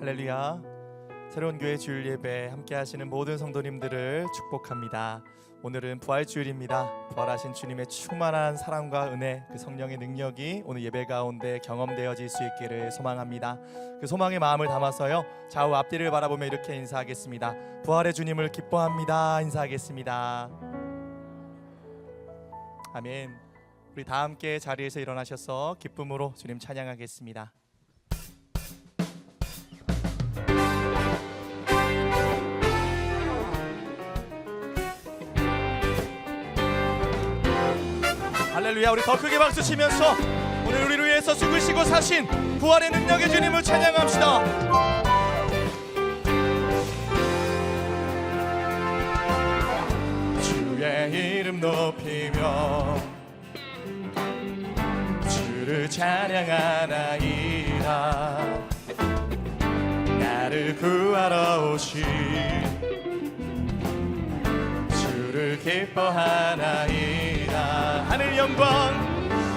할렐루야. 새로운 교회 주일 예배 함께 하시는 모든 성도님들을 축복합니다. 오늘은 부활주일입니다. 부활하신 주님의 충만한 사랑과 은혜, 그 성령의 능력이 오늘 예배 가운데 경험되어질 수 있기를 소망합니다. 그 소망의 마음을 담아서요, 좌우 앞뒤를 바라보며 이렇게 인사하겠습니다. 부활의 주님을 기뻐합니다. 인사하겠습니다. 아멘. 우리 다 함께 자리에서 일어나셔서 기쁨으로 주님 찬양하겠습니다. 할렐루야. 우리 더 크게 박수 치면서 오늘 우리를 위해서 죽으시고 사신 부활의 능력의 주님을 찬양합시다. 주의 이름 높이며 주를 찬양하나이다. 나를 구하러 오신 주를 기뻐하나이다.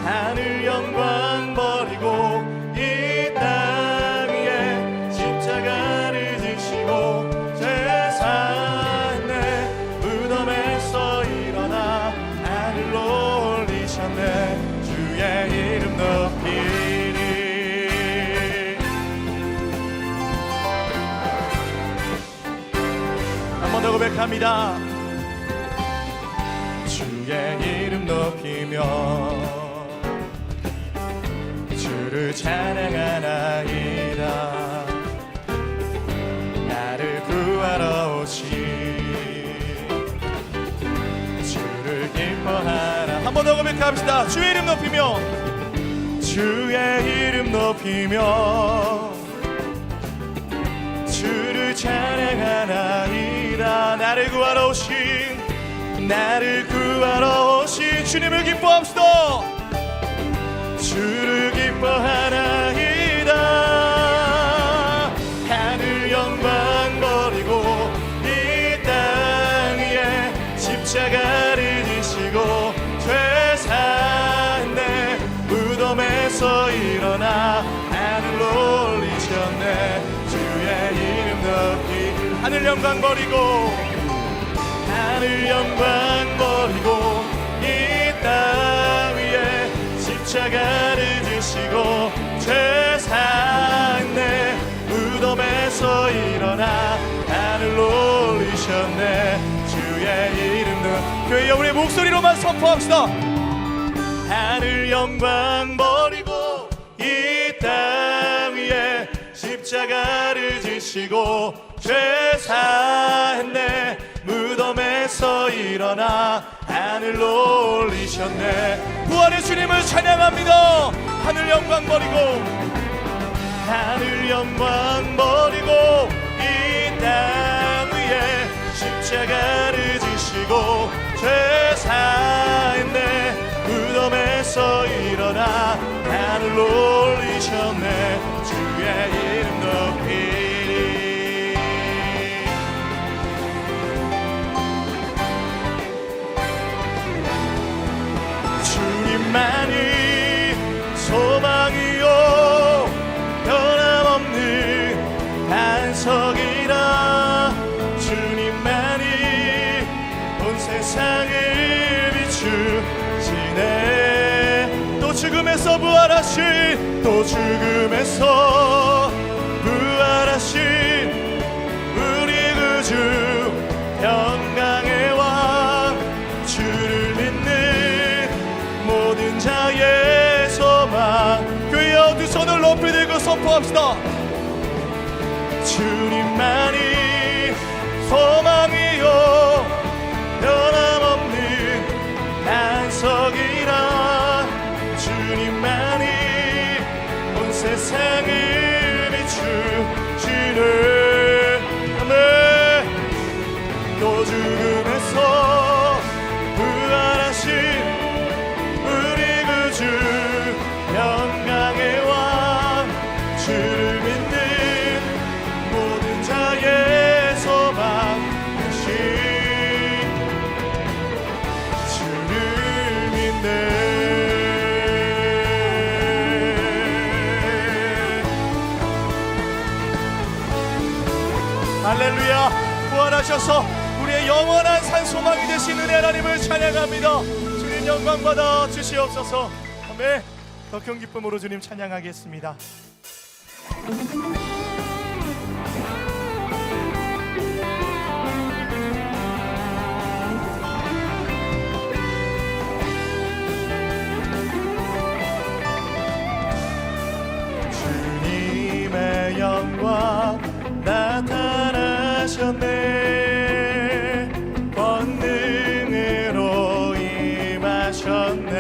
하늘 영광 버리고 이 땅 위에 십자가를 지시고 죄사했네. 무덤에서 일어나 하늘로 올리셨네. 주의 이름 높이리. 한 번 더 고백합니다. 주의 이름 높이며 주를 찬양하나이다. 나를 구하러 오신 주를 기뻐하라. 한 번 더 고백합시다. 주의 이름 높이며 주의 이름 높이며 주를 찬양하나이다. 나를 구하러 오신 주님을 기뻐합시다. 주를 기뻐하나이다. 하늘 영광 버리고 이 땅 위에 십자가를 지시고 죄사했네. 무덤에서 일어나 하늘로 올리셨네. 주의 이름 높이. 하늘 영광 버리고 이 땅 위에 십자가를 지시고 죄사했네. 무덤에서 일어나 하늘로 올리셨네. 주의 이름은 교회 우리의 목소리로만 선포합시다. 하늘 영광 버리고 이 땅 위에 십자가를 지시고 죄사했네. 무덤에서 일어나 하늘로 올리셨네. 부활의 주님을 찬양합니다. 하늘 영광 버리고 이 땅 위에 십자가를 지시고 죄사했네. 무덤에서 일어나 하늘로 올리셨네. 주의 이름 높이리. 주님만이 소망이요 변함없는 반석이라. 주님만이 온 세상을 비추시네. 또 죽음에서 부활하신 우리 구주 평강의 왕. 주를 믿는 모든 자의 소망. 교회여 두 손을 높이 들고 선포합시다. 주님만이 소망이요 변함없는 반석이라. 주님만이 온 세상을 비추시네. 아멘. 또 죽음에서 부활하신 우리 구주 영광의 왕. 주를 믿는 모든 자의 소망. 할렐루야. 부활하셔서 우리의 영원한 산소망이 되신 은혜 하나님을 찬양합니다. 주님 영광 받아 주시옵소서. 아멘. 더 큰 기쁨으로 주님 찬양하겠습니다. 주님의 영광 나타나셨네. 권능으로 임하셨네.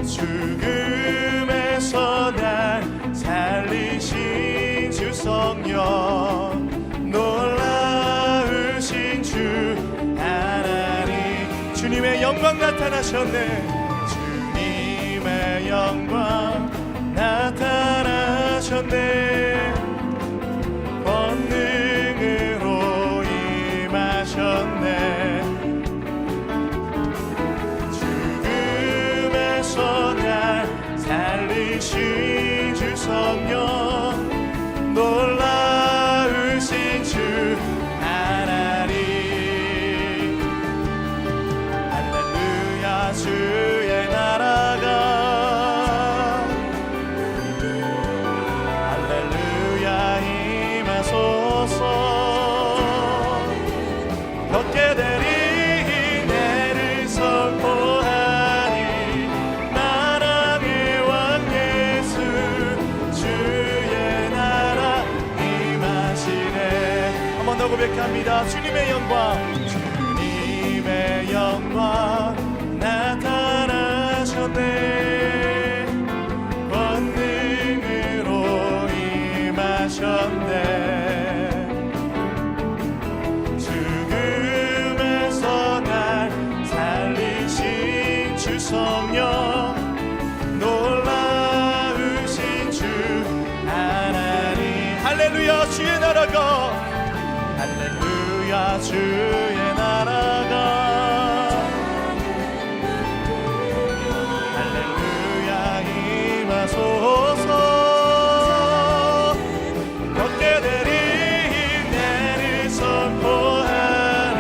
죽음에서 날 살리신 주 성령, 놀라우신 주 하나님. 주님의 영광 나타나셨네. 주님의 영광 나타나셨네. 권능으로 임하셨네. 죽음에서 날 살리신 주 성령, 놀라우신 주 하나님. 할렐루야. 주의 나라가 걷게 되리 내를 선포하리. 나라의 왕 예수 주의 나라 임하시네. 한 번 더 고백합니다. 주님의 영광, 주님의 영광 나타나셨네. 권능으로 임하셨네. 성령, 놀라우신 주 하나님. 할렐루야. 주의 나라가, 할렐루야. 주의 나라가, 할렐루야. 임하소서. 걷게 되리 내를 선포하리.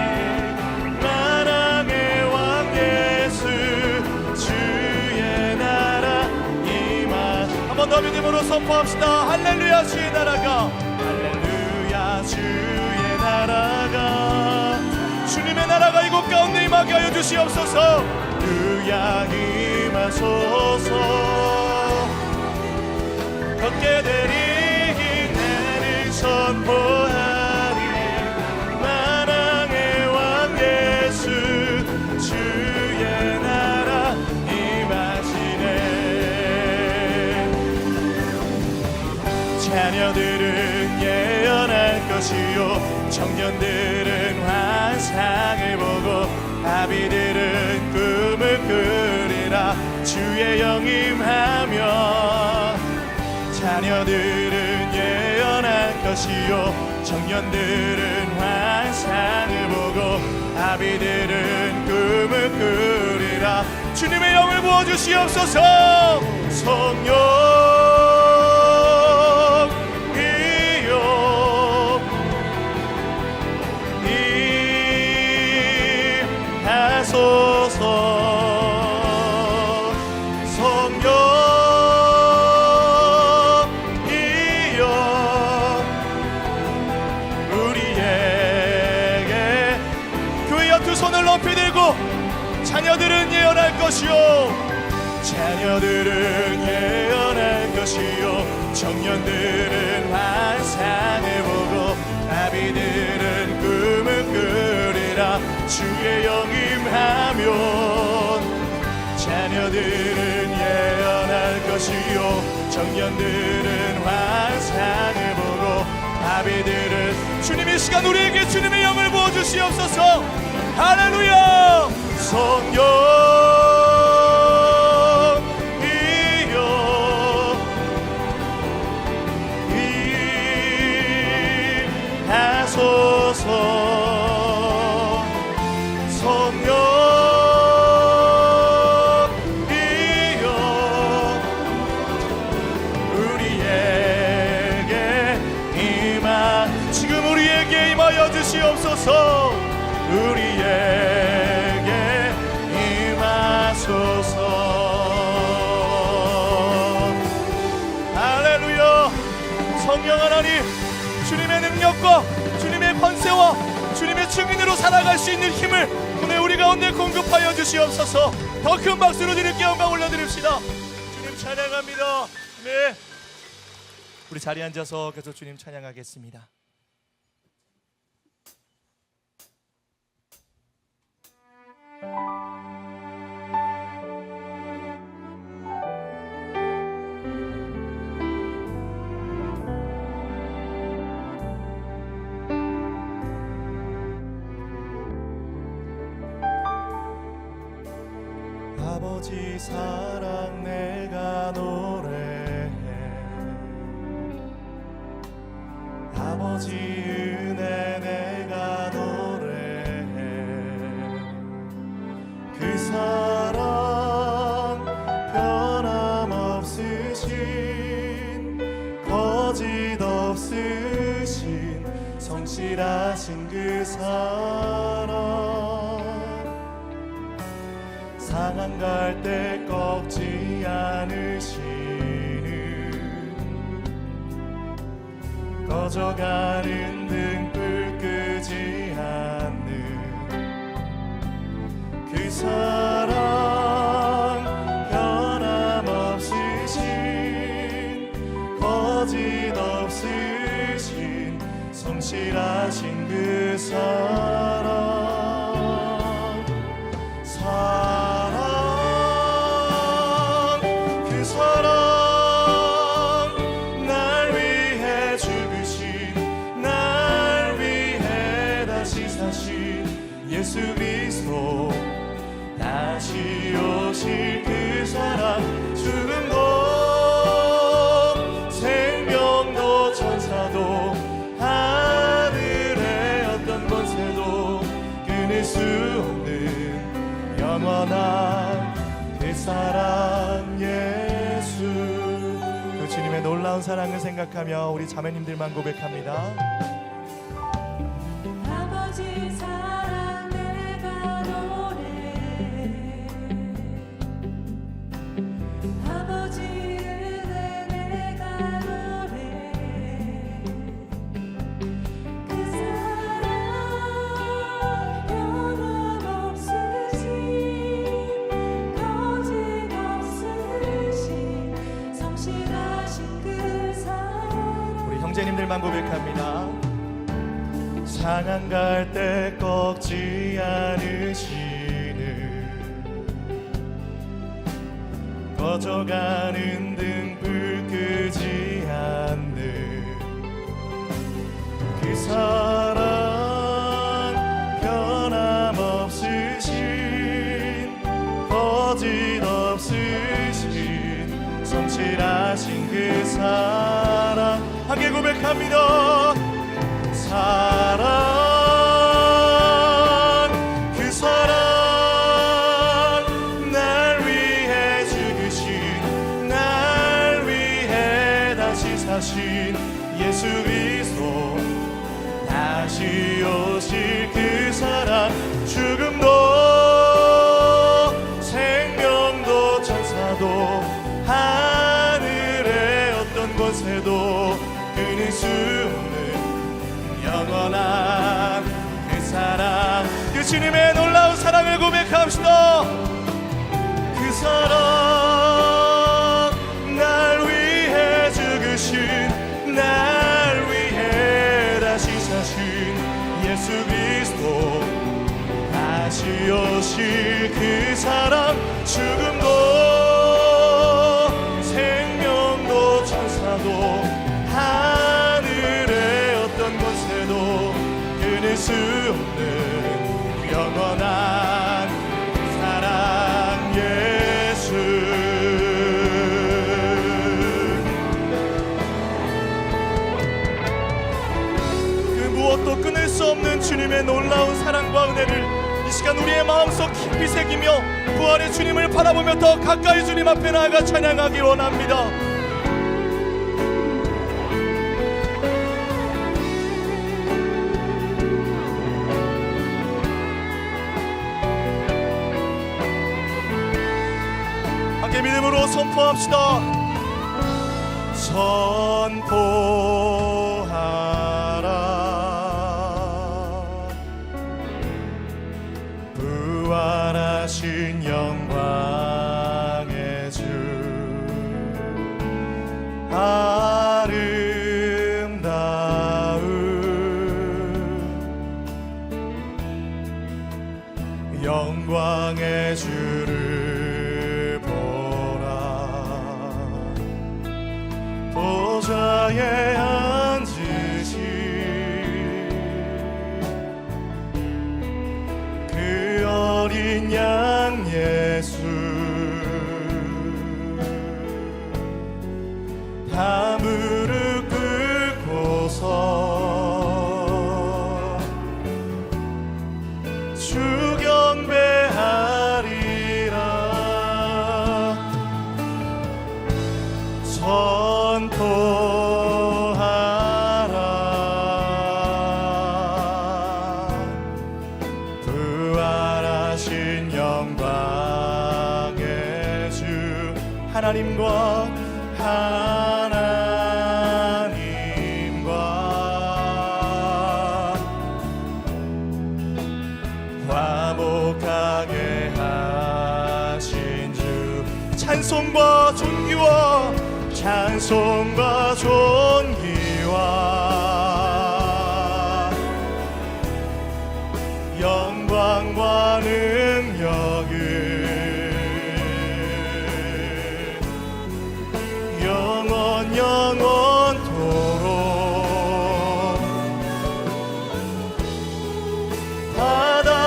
만왕의 왕 예수 주의 나라 임하. 한 번 더 믿음으로 선포합시다. 할렐루야. 주의 나라가, 할렐루야. 주의 나라가, 주님의 나라가 이곳 가운데 임하게 하여 주시옵소서. 할렐루야. 임하소서. 걷게 되리 내를 선포하리. 만왕의 왕 예수 주의 나라 임하시네. 자녀들은 예언할 것이요, 청년들은 환상을 보고, 아비들은 꿈을 꾸리라. 주의 영임하며. 자녀들은 예언할 것이요, 청년들은 환상을 보고, 아비들은 꿈을 꾸리라. 주님의 영을 부어주시옵소서. 성령 이요 임하소서. 손을 높이 들고, 자녀들은 예언할 것이요, 자녀들은 예언할 것이요, 청년들은 환상을 보고, 아비들은 꿈을 꾸리라. 주의 영임하면. 자녀들은 예언할 것이요, 청년들은 환상을 보고, 아비들은. 주님 이 시간 우리에게 주님의 영을 부어주시옵소서. 할렐루야. 성령 이요 임하소서. 성령 이요 우리에게 성령 하나님, 주님의 능력과 주님의 권세와 주님의 증인으로 살아갈 수 있는 힘을 오늘 우리 가운데 공급하여 주시옵소서. 더 큰 박수로 주님께 영광 올려드립시다. 주님 찬양합니다. 네, 우리 자리에 앉아서 계속 주님 찬양하겠습니다. 아버지 사랑 내가 노래해, 아버지 은혜 내가 노래해. 그 사랑 변함없으신, 거짓 없으신, 성실하신 그 사랑, 상한 갈 때 꺾지 않으시는, 꺼져가는 등불 끄지 않는 그 사랑, 변함없으신, 거짓 없으신, 성실하신 그 사랑, 예수 그리스도 다시 오실 그 사랑, 죽음도 생명도 천사도 하늘의 어떤 권세도 끊을 수 없는 영원한 그 사랑 예수. 그 주님의 놀라운 사랑을 생각하며 우리 자매님들만 고백합니다. 아버지 사랑 내가 노래해, 아버지 은혜 내가 노래해. 그 사랑 변함없으신, 거짓 없으신, 성실하신 그 사랑. 우리 형제님들만 고백합니다. 상한 갈 때 꺾지 않으시는, 꺼져가는 등불 끄지 않는 그 사랑, 변함없으신, 거짓 없으신, 성실하신 그 사랑, 함께 고백합니다. 사랑, 그 사랑, 날 위해 죽으신, 날 위해 다시 사신 예수 그리스도 다시 오실 그 사랑, 죽음도 생명도 천사도 하늘의 어떤 권세도 끊을 수 없는 영원한 그 사랑, 그 주님의 놀라운 사랑을 고백합시다. 그 사랑, 날 위해 죽으신, 날 위해 다시 사신 예수 그리스도 다시 오실 그 사랑, 죽음도 생명도 천사도 하늘의 어떤 권세도 끊을 수 없는 영원한 사랑 예수. 그 무엇도 끊을 수 없는 주님의 놀라운 사랑과 은혜를 이 시간 우리의 마음속 깊이 새기며 부활의 주님을 바라보며 더 가까이 주님 앞에 나아가 찬양하기 원합니다. 함께 믿음으로 선포합시다. 선포하라. 부활하신 영광의 주 아름다운 영광의 주를 보라. 보좌에 앉으신 그 어린 양 예수 다 무릎 꿇고서 주 경배하리라. 선포하라. 부활하신 영광의 주 하나님과 화목하게 하신 주 찬송과 존귀와 찬송과 존귀와 영광과 능력을 영원토록 받아주옵소서.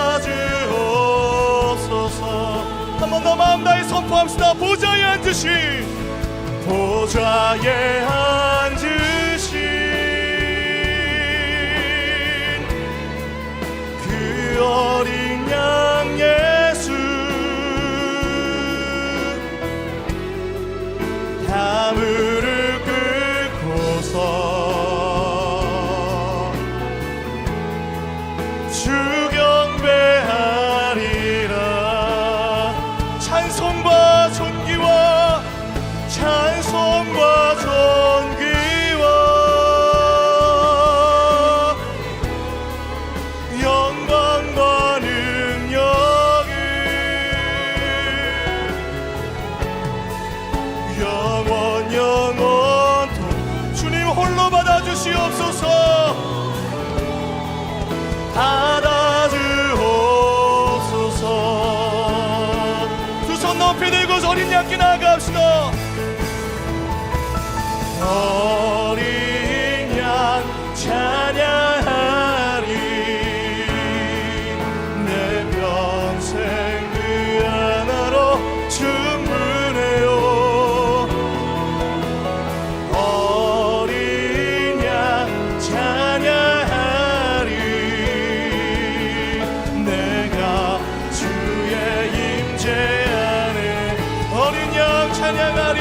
한 번 더 마음 다해 선포합시다. 보좌에 앉으신 보좌에 앉으신 그 어린 양 예수 다 무릎 꿇고서 주 경배하리라. 찬송과 존귀와 찬송과 존귀와 영광과 능력을 영원토록 주님 홀로 받아주시옵소서. 받아주옵소서. 두 손 높이 들고 어린 양께 나아갑시다. 어린 양 찬양하리. 내 평생 그 하나로 충분해요. 어린 양 찬양하리. 내가 주의 임재 안에 어린 양 찬양하리.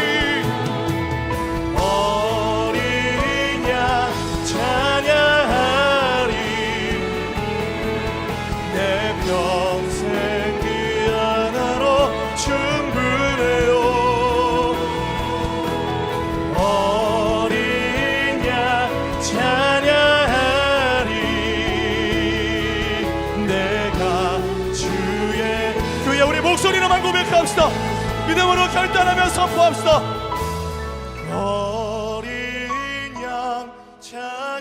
목소리로만 고백합시다. 믿음으로 결단하며 선포합시다. 어린 양 찬양하리.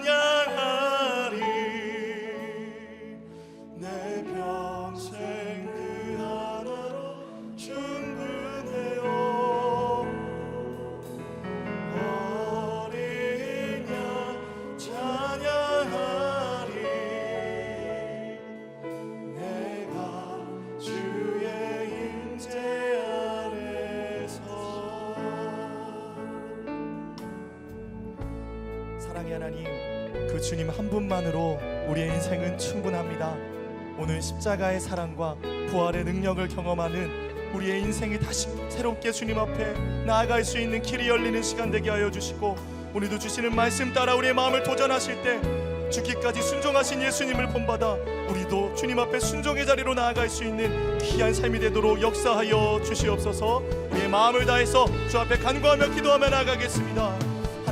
내 평생 그 하나로 충분해요. 어린 양 찬양하리. 내가 주의 사랑의 하나님, 그 주님 한 분만으로 우리의 인생은 충분합니다. 오늘 십자가의 사랑과 부활의 능력을 경험하는 우리의 인생이 다시 새롭게 주님 앞에 나아갈 수 있는 길이 열리는 시간 되게 하여 주시고, 오늘도 주시는 말씀 따라 우리의 마음을 도전하실 때 죽기까지 순종하신 예수님을 본받아 우리도 주님 앞에 순종의 자리로 나아갈 수 있는 귀한 삶이 되도록 역사하여 주시옵소서. 우리의 마음을 다해서 주 앞에 간구하며 기도하며 나아가겠습니다.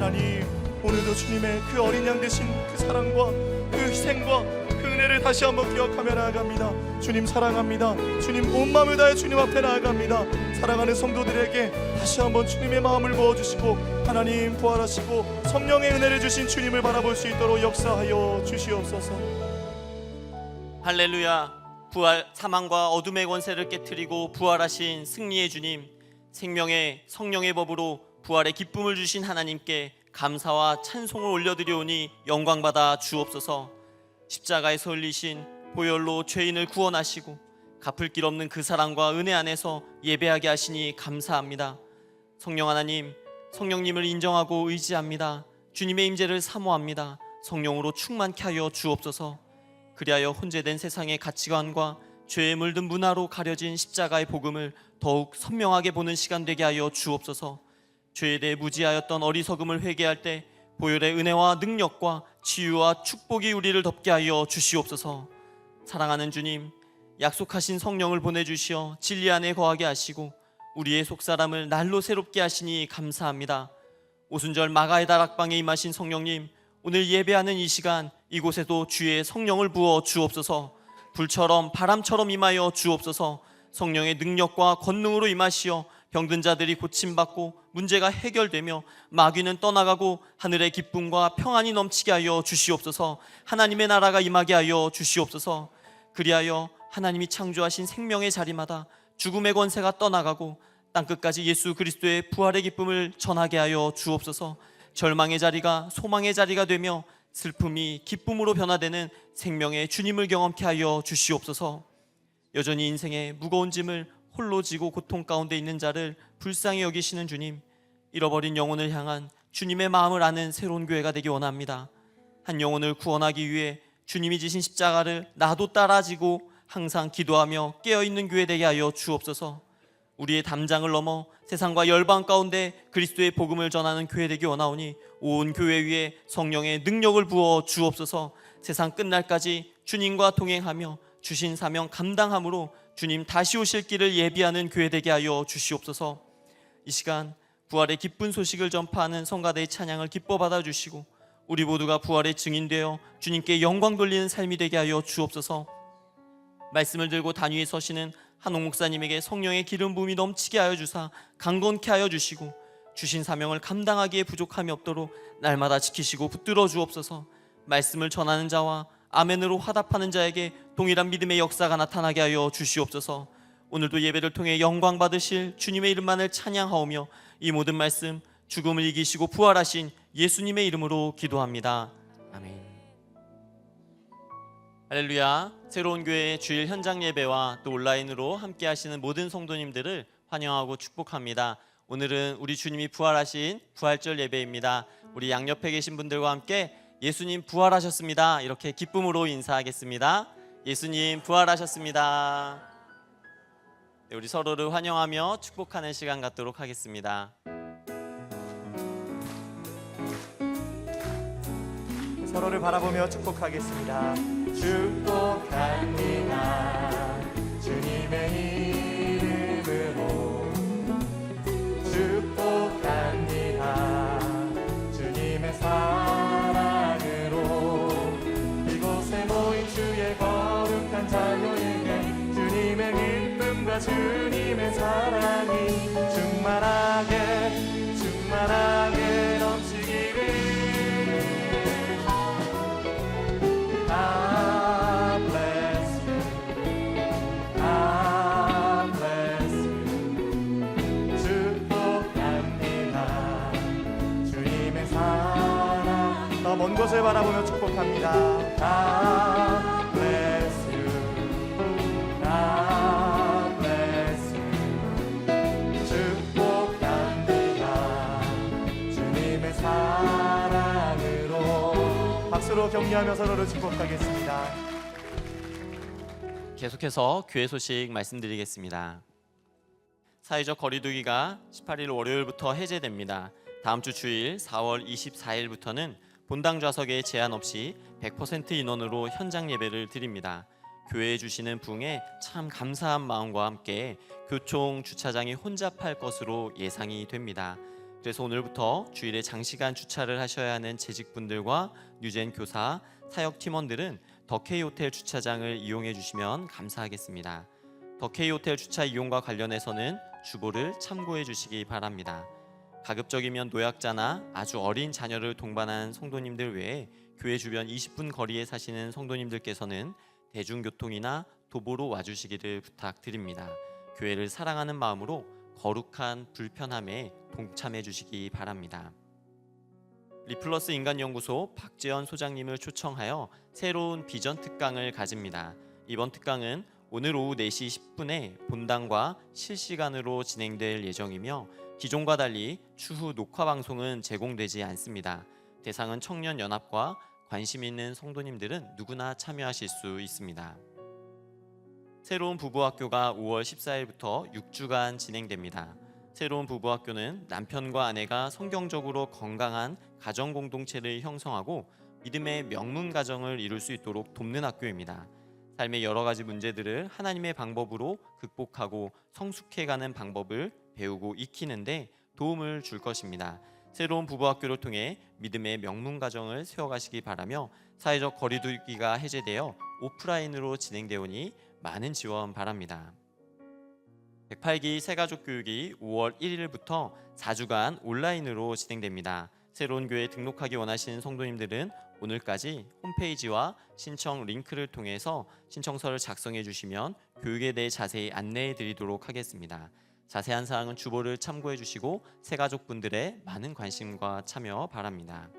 하나님, 오늘도 주님의 그 어린 양 되신 그 사랑과 그 희생과 그 은혜를 다시 한번 기억하며 나아갑니다. 주님 사랑합니다. 주님 온 마음을 다해 주님 앞에 나아갑니다. 사랑하는 성도들에게 다시 한번 주님의 마음을 부어주시고 하나님 부활하시고 성령의 은혜를 주신 주님을 바라볼 수 있도록 역사하여 주시옵소서. 할렐루야. 부활, 사망과 어둠의 권세를 깨트리고 부활하신 승리의 주님, 생명의 성령의 법으로 부활의 기쁨을 주신 하나님께 감사와 찬송을 올려드리오니 영광받아 주옵소서. 십자가에서 흘리신 보혈로 죄인을 구원하시고 갚을 길 없는 그 사랑과 은혜 안에서 예배하게 하시니 감사합니다. 성령 하나님, 성령님을 인정하고 의지합니다. 주님의 임재를 사모합니다. 성령으로 충만케 하여 주옵소서. 그리하여 혼재된 세상의 가치관과 죄에 물든 문화로 가려진 십자가의 복음을 더욱 선명하게 보는 시간 되게 하여 주옵소서. 죄에 대해 무지하였던 어리석음을 회개할 때 보혈의 은혜와 능력과 치유와 축복이 우리를 덮게 하여 주시옵소서. 사랑하는 주님, 약속하신 성령을 보내주시어 진리 안에 거하게 하시고 우리의 속사람을 날로 새롭게 하시니 감사합니다. 오순절 마가의 다락방에 임하신 성령님, 오늘 예배하는 이 시간 이곳에도 주의 성령을 부어 주옵소서. 불처럼 바람처럼 임하여 주옵소서. 성령의 능력과 권능으로 임하시어 병든 자들이 고침받고 문제가 해결되며 마귀는 떠나가고 하늘의 기쁨과 평안이 넘치게 하여 주시옵소서. 하나님의 나라가 임하게 하여 주시옵소서. 그리하여 하나님이 창조하신 생명의 자리마다 죽음의 권세가 떠나가고 땅끝까지 예수 그리스도의 부활의 기쁨을 전하게 하여 주옵소서. 절망의 자리가 소망의 자리가 되며 슬픔이 기쁨으로 변화되는 생명의 주님을 경험케 하여 주시옵소서. 여전히 인생의 무거운 짐을 홀로 지고 고통 가운데 있는 자를 불쌍히 여기시는 주님, 잃어버린 영혼을 향한 주님의 마음을 아는 새로운 교회가 되기 원합니다. 한 영혼을 구원하기 위해 주님이 지신 십자가를 나도 따라 지고 항상 기도하며 깨어있는 교회 되게 하여 주옵소서. 우리의 담장을 넘어 세상과 열방 가운데 그리스도의 복음을 전하는 교회 되기 원하오니 온 교회 위에 성령의 능력을 부어 주옵소서. 세상 끝날까지 주님과 동행하며 주신 사명 감당함으로 주님 다시 오실 길을 예비하는 교회 되게 하여 주시옵소서. 이 시간 부활의 기쁜 소식을 전파하는 성가대의 찬양을 기뻐 받아주시고 우리 모두가 부활의 증인되어 주님께 영광 돌리는 삶이 되게 하여 주옵소서. 말씀을 들고 단위에 서시는 한옥 목사님에게 성령의 기름 부음이 넘치게 하여 주사 강건케 하여 주시고 주신 사명을 감당하기에 부족함이 없도록 날마다 지키시고 붙들어 주옵소서. 말씀을 전하는 자와 아멘으로 화답하는 자에게 동일한 믿음의 역사가 나타나게 하여 주시옵소서. 오늘도 예배를 통해 영광 받으실 주님의 이름만을 찬양하오며 이 모든 말씀 죽음을 이기시고 부활하신 예수님의 이름으로 기도합니다. 아멘. 할렐루야. 새로운 교회의 주일 현장 예배와 또 온라인으로 함께 하시는 모든 성도님들을 환영하고 축복합니다. 오늘은 우리 주님이 부활하신 부활절 예배입니다. 우리 양옆에 계신 분들과 함께 예수님 부활하셨습니다. 이렇게 기쁨으로 인사하겠습니다. 예수님 부활하셨습니다. 네, 우리 서로를 환영하며 축복하는 시간 갖도록 하겠습니다. 서로를 바라보며 축복하겠습니다. 축복합니다. 주님의 이름으로 축복합니다. 주님의 사랑으로 이곳에 모인 주의 거룩한 자녀에게 주님의 기쁨과 주님의 사랑이 충만하게 충만하게 넘치기를. I bless you, I bless you. 축복합니다. 주님의 사랑. 더 먼 곳을 바라보며 축복합니다. I bless you, I bless you. 축복합니다. 주님의 사랑으로. 박수로 격려하며 서로를 축복하겠습니다. 계속해서 교회 소식 말씀드리겠습니다. 사회적 거리두기가 18일 월요일부터 해제됩니다. 다음 주 주일 4월 24일부터는 본당 좌석에 제한 없이 100% 인원으로 현장 예배를 드립니다. 교회에 주시는 부흥에 참 감사한 마음과 함께 교총 주차장이 혼잡할 것으로 예상이 됩니다. 그래서 오늘부터 주일에 장시간 주차를 하셔야 하는 재직분들과 뉴젠 교사, 사역 팀원들은 더케이 호텔 주차장을 이용해 주시면 감사하겠습니다. 더케이 호텔 주차 이용과 관련해서는 주보를 참고해 주시기 바랍니다. 가급적이면 노약자나 아주 어린 자녀를 동반한 성도님들 외에 교회 주변 20분 거리에 사시는 성도님들께서는 대중교통이나 도보로 와주시기를 부탁드립니다. 교회를 사랑하는 마음으로 거룩한 불편함에 동참해 주시기 바랍니다. 리플러스 인간연구소 박재현 소장님을 초청하여 새로운 비전 특강을 가집니다. 이번 특강은 오늘 오후 4시 10분에 본당과 실시간으로 진행될 예정이며 기존과 달리 추후 녹화 방송은 제공되지 않습니다. 대상은 청년연합과 관심 있는 성도님들은 누구나 참여하실 수 있습니다. 새로운 부부학교가 5월 14일부터 6주간 진행됩니다. 새로운 부부학교는 남편과 아내가 성경적으로 건강한 가정 공동체를 형성하고 믿음의 명문 가정을 이룰 수 있도록 돕는 학교입니다. 삶의 여러 가지 문제들을 하나님의 방법으로 극복하고 성숙해가는 방법을 배우고 익히는데 도움을 줄 것입니다. 새로운 부부학교를 통해 믿음의 명문 가정을 세워가시기 바라며 사회적 거리두기가 해제되어 오프라인으로 진행되오니 많은 지원 바랍니다. 108기 새가족 교육이 5월 1일부터 4주간 온라인으로 진행됩니다. 새로운 교회에 등록하기 원하시는 성도님들은 오늘까지 홈페이지와 신청 링크를 통해서 신청서를 작성해 주시면 교육에 대해 자세히 안내해 드리도록 하겠습니다. 자세한 사항은 주보를 참고해 주시고 새가족분들의 많은 관심과 참여 바랍니다.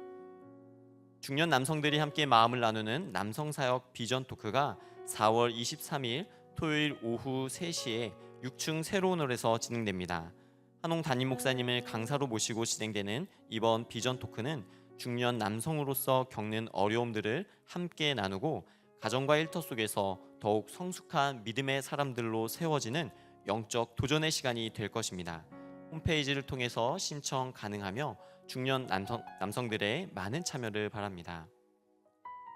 중년 남성들이 함께 마음을 나누는 남성사역 비전 토크가 4월 23일 토요일 오후 3시에 6층 새로운 홀에서 진행됩니다. 한홍 담임 목사님을 강사로 모시고 진행되는 이번 비전 토크는 중년 남성으로서 겪는 어려움들을 함께 나누고 가정과 일터 속에서 더욱 성숙한 믿음의 사람들로 세워지는 영적 도전의 시간이 될 것입니다. 홈페이지를 통해서 신청 가능하며 중년 남성들의 많은 참여를 바랍니다.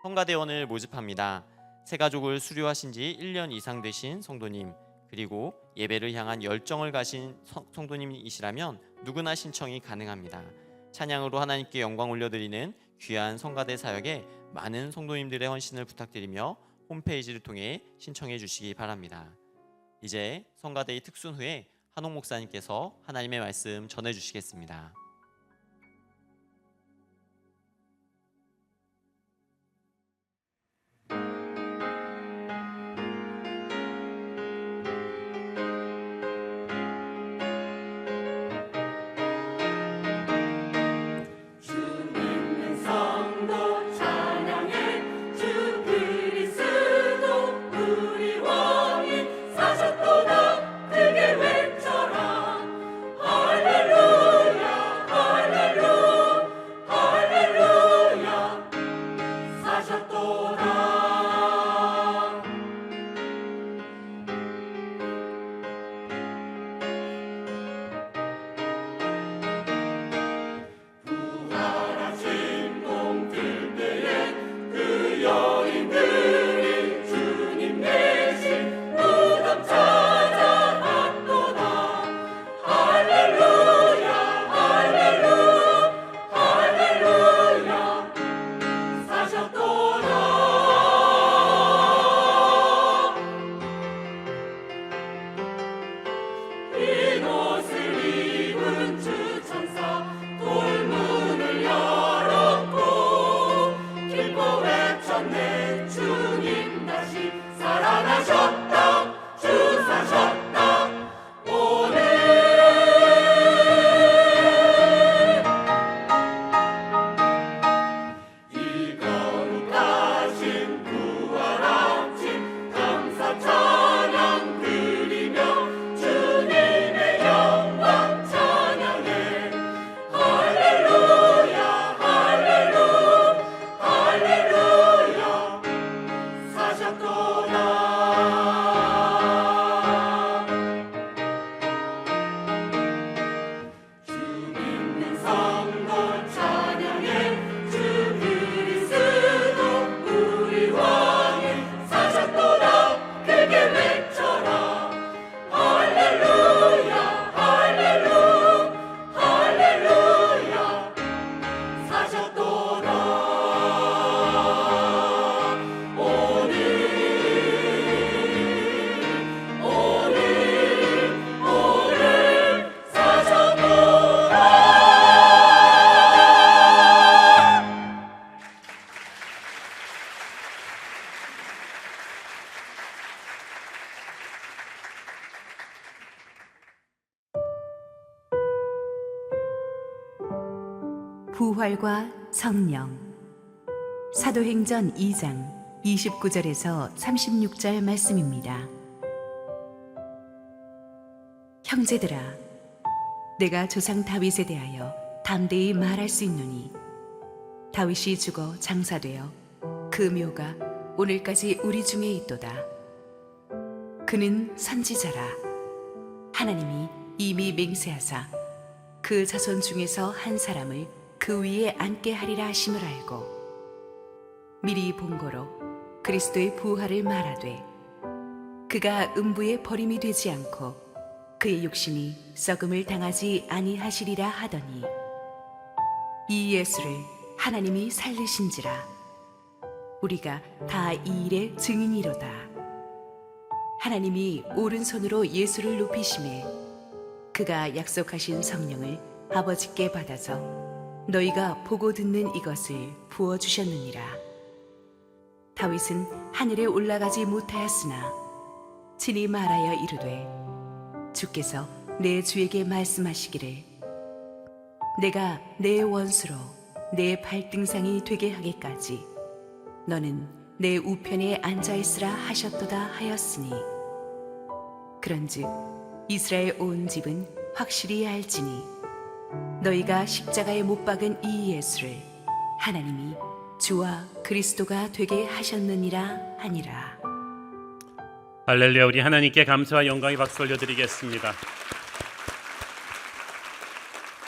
성가대원을 모집합니다. 새가족을 수료하신 지 1년 이상 되신 성도님, 그리고 예배를 향한 열정을 가신 성도님이시라면 누구나 신청이 가능합니다. 찬양으로 하나님께 영광 올려드리는 귀한 성가대 사역에 많은 성도님들의 헌신을 부탁드리며 홈페이지를 통해 신청해 주시기 바랍니다. 이제 성가대의 특순 후에 한홍 목사님께서 하나님의 말씀 전해 주시겠습니다. 사셨도다 크게 외쳐라 할렐루야 부활과 성령. 사도행전 2장 29절에서 36절 말씀입니다. 형제들아, 내가 조상 다윗에 대하여 담대히 말할 수 있노니 다윗이 죽어 장사되어 그 묘가 오늘까지 우리 중에 있도다. 그는 선지자라. 하나님이 이미 맹세하사 그 자손 중에서 한 사람을 그 위에 앉게 하리라 하심을 알고 미리 본고로 그리스도의 부활을 말하되 그가 음부에 버림이 되지 않고 그의 육신이 썩음을 당하지 아니하시리라 하더니 이 예수를 하나님이 살리신지라. 우리가 다 이 일의 증인이로다. 하나님이 오른손으로 예수를 높이심에 그가 약속하신 성령을 아버지께 받아서 너희가 보고 듣는 이것을 부어주셨느니라. 다윗은 하늘에 올라가지 못하였으나 친히 말하여 이르되 주께서 내 주에게 말씀하시기를 내가 내 원수로 내 발등상이 되게 하기까지 너는 내 우편에 앉아있으라 하셨도다 하였으니 그런즉 이스라엘 온 집은 확실히 알지니 너희가 십자가에 못 박은 이 예수를 하나님이 주와 그리스도가 되게 하셨느니라 하니라. 할렐루야. 우리 하나님께 감사와 영광의 박수 올려드리겠습니다.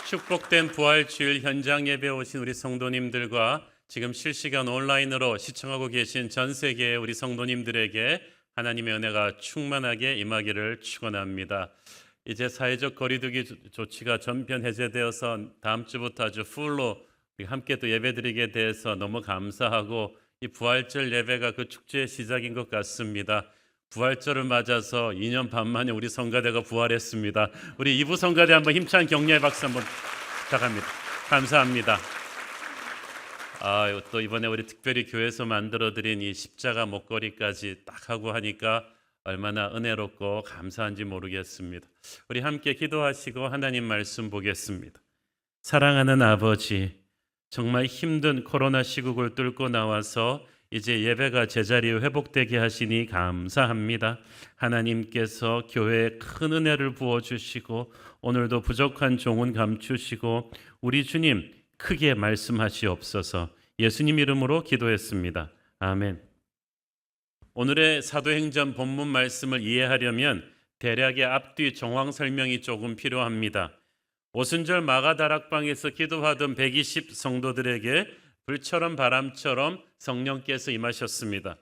축복된 부활주일 현장 예배에 오신 우리 성도님들과 지금 실시간 온라인으로 시청하고 계신 전 세계의 우리 성도님들에게 하나님의 은혜가 충만하게 임하기를 축원합니다. 이제 사회적 거리두기 조치가 전면 해제되어서 다음 주부터 아주 풀로 우리 함께 또 예배드리게 돼서 너무 감사하고 이 부활절 예배가 그 축제의 시작인 것 같습니다. 부활절을 맞아서 2년 반 만에 우리 성가대가 부활했습니다. 우리 이부 성가대 한번 힘찬 격려의 박수 한번 부탁합니다. 감사합니다. 또 이번에 우리 특별히 교회에서 만들어드린 이 십자가 목걸이까지 딱 하고 하니까 얼마나 은혜롭고 감사한지 모르겠습니다. 우리 함께 기도하시고 하나님 말씀 보겠습니다. 사랑하는 아버지, 정말 힘든 코로나 시국을 뚫고 나와서 이제 예배가 제자리에 회복되게 하시니 감사합니다. 하나님께서 교회에 큰 은혜를 부어주시고 오늘도 부족한 종은 감추시고 우리 주님 크게 말씀하시옵소서. 예수님 이름으로 기도했습니다. 아멘. 오늘의 사도행전 본문 말씀을 이해하려면 대략의 앞뒤 정황 설명이 조금 필요합니다. 오순절 마가다락방에서 기도하던 120 성도들에게 불처럼 바람처럼 성령께서 임하셨습니다.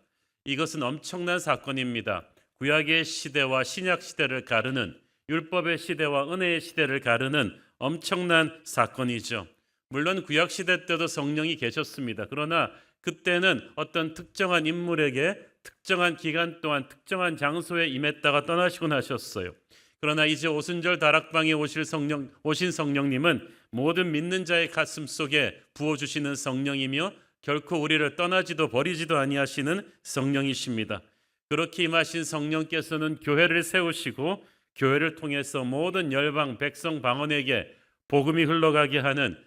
이것은 엄청난 사건입니다. 구약의 시대와 신약 시대를 가르는, 율법의 시대와 은혜의 시대를 가르는 엄청난 사건이죠. 물론 구약 시대 때도 성령이 계셨습니다. 그러나 그때는 어떤 특정한 인물에게 특정한 기간 동안 특정한 장소에 임했다가 떠나시고 나셨어요. 그러나 이제 오순절 다락방에 오신 성령님은 모든 믿는 자의 가슴 속에 부어주시는 성령이며 결코 우리를 떠나지도 버리지도 아니하시는 성령이십니다. 그렇게 임하신 성령께서는 교회를 세우시고 교회를 통해서 모든 열방 백성 방언에게 복음이 흘러가게 하는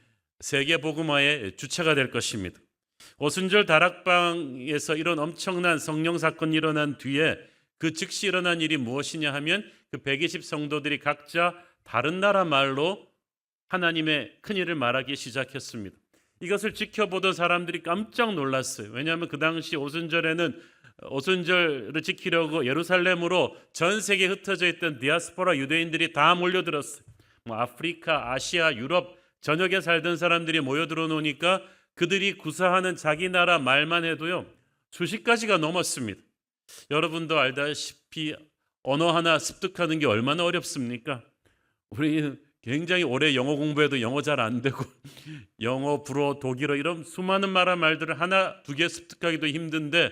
세계 복음화의 주체가 될 것입니다. 오순절 다락방에서 이런 엄청난 성령 사건이 일어난 뒤에 그 즉시 일어난 일이 무엇이냐 하면 그 120 성도들이 각자 다른 나라 말로 하나님의 큰일을 말하기 시작했습니다. 이것을 지켜보던 사람들이 깜짝 놀랐어요. 왜냐하면 그 당시 오순절에는 오순절을 지키려고 예루살렘으로 전 세계에 흩어져 있던 디아스포라 유대인들이 다 몰려들었어요. 아프리카, 아시아, 유럽 전역에 살던 사람들이 모여들어 놓으니까 그들이 구사하는 자기 나라 말만 해도요 수십 가지가 넘었습니다. 여러분도 알다시피 언어 하나 습득하는 게 얼마나 어렵습니까? 우리 굉장히 오래 영어 공부해도 영어 잘 안 되고 영어, 불어, 독일어 이런 수많은 말들을 하나 두 개 습득하기도 힘든데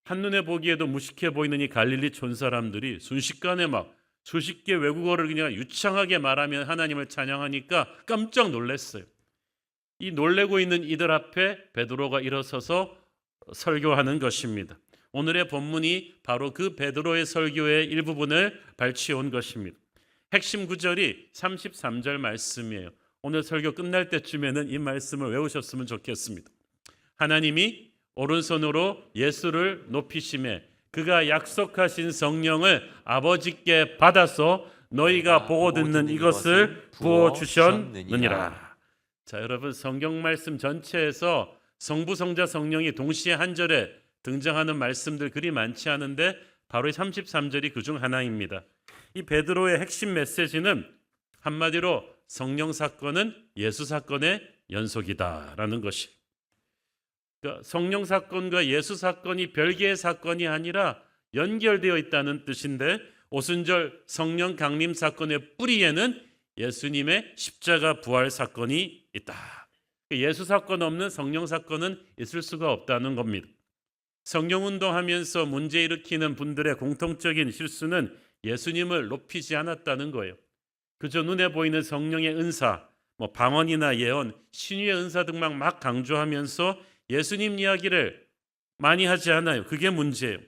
한눈에 보기에도 무식해 보이는 이 갈릴리 촌 사람들이 순식간에 막 수십 개 외국어를 그냥 유창하게 말하면 하나님을 찬양하니까 깜짝 놀랐어요. 이 놀래고 있는 이들 앞에 베드로가 일어서서 설교하는 것입니다. 오늘의 본문이 바로 그 베드로의 설교의 일부분을 발췌해 온 것입니다. 핵심 구절이 33절 말씀이에요. 오늘 설교 끝날 때쯤에는 이 말씀을 외우셨으면 좋겠습니다. 하나님이 오른손으로 예수를 높이심에 그가 약속하신 성령을 아버지께 받아서 너희가 보고 듣는 이것을 부어 주셨느니라. 자, 여러분, 성경 말씀 전체에서 성부, 성자, 성령이 동시에 한 절에 등장하는 말씀들 그리 많지 않은데 바로 이 33절이 그중 하나입니다. 이 베드로의 핵심 메시지는 한마디로 성령 사건은 예수 사건의 연속이다라는 것이. 그러니까 성령 사건과 예수 사건이 별개의 사건이 아니라 연결되어 있다는 뜻인데, 오순절 성령 강림 사건의 뿌리에는 예수님의 십자가 부활 사건이 있다. 예수 사건 없는 성령 사건은 있을 수가 없다는 겁니다. 성령 운동하면서 문제 일으키는 분들의 공통적인 실수는 예수님을 높이지 않았다는 거예요. 그저 눈에 보이는 성령의 은사, 방언이나 예언, 신유의 은사 등만 막 강조하면서 예수님 이야기를 많이 하지 않아요. 그게 문제예요.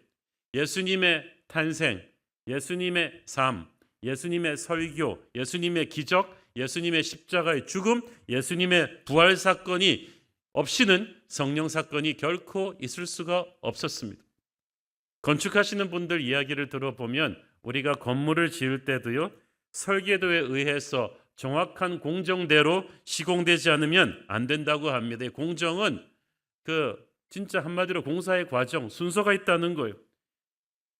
예수님의 탄생, 예수님의 삶, 예수님의 설교, 예수님의 기적, 예수님의 십자가의 죽음, 예수님의 부활 사건이 없이는 성령 사건이 결코 있을 수가 없었습니다. 건축하시는 분들 이야기를 들어보면 우리가 건물을 지을 때도요, 설계도에 의해서 정확한 공정대로 시공되지 않으면 안 된다고 합니다. 공정은 진짜 한마디로 공사의 과정, 순서가 있다는 거예요.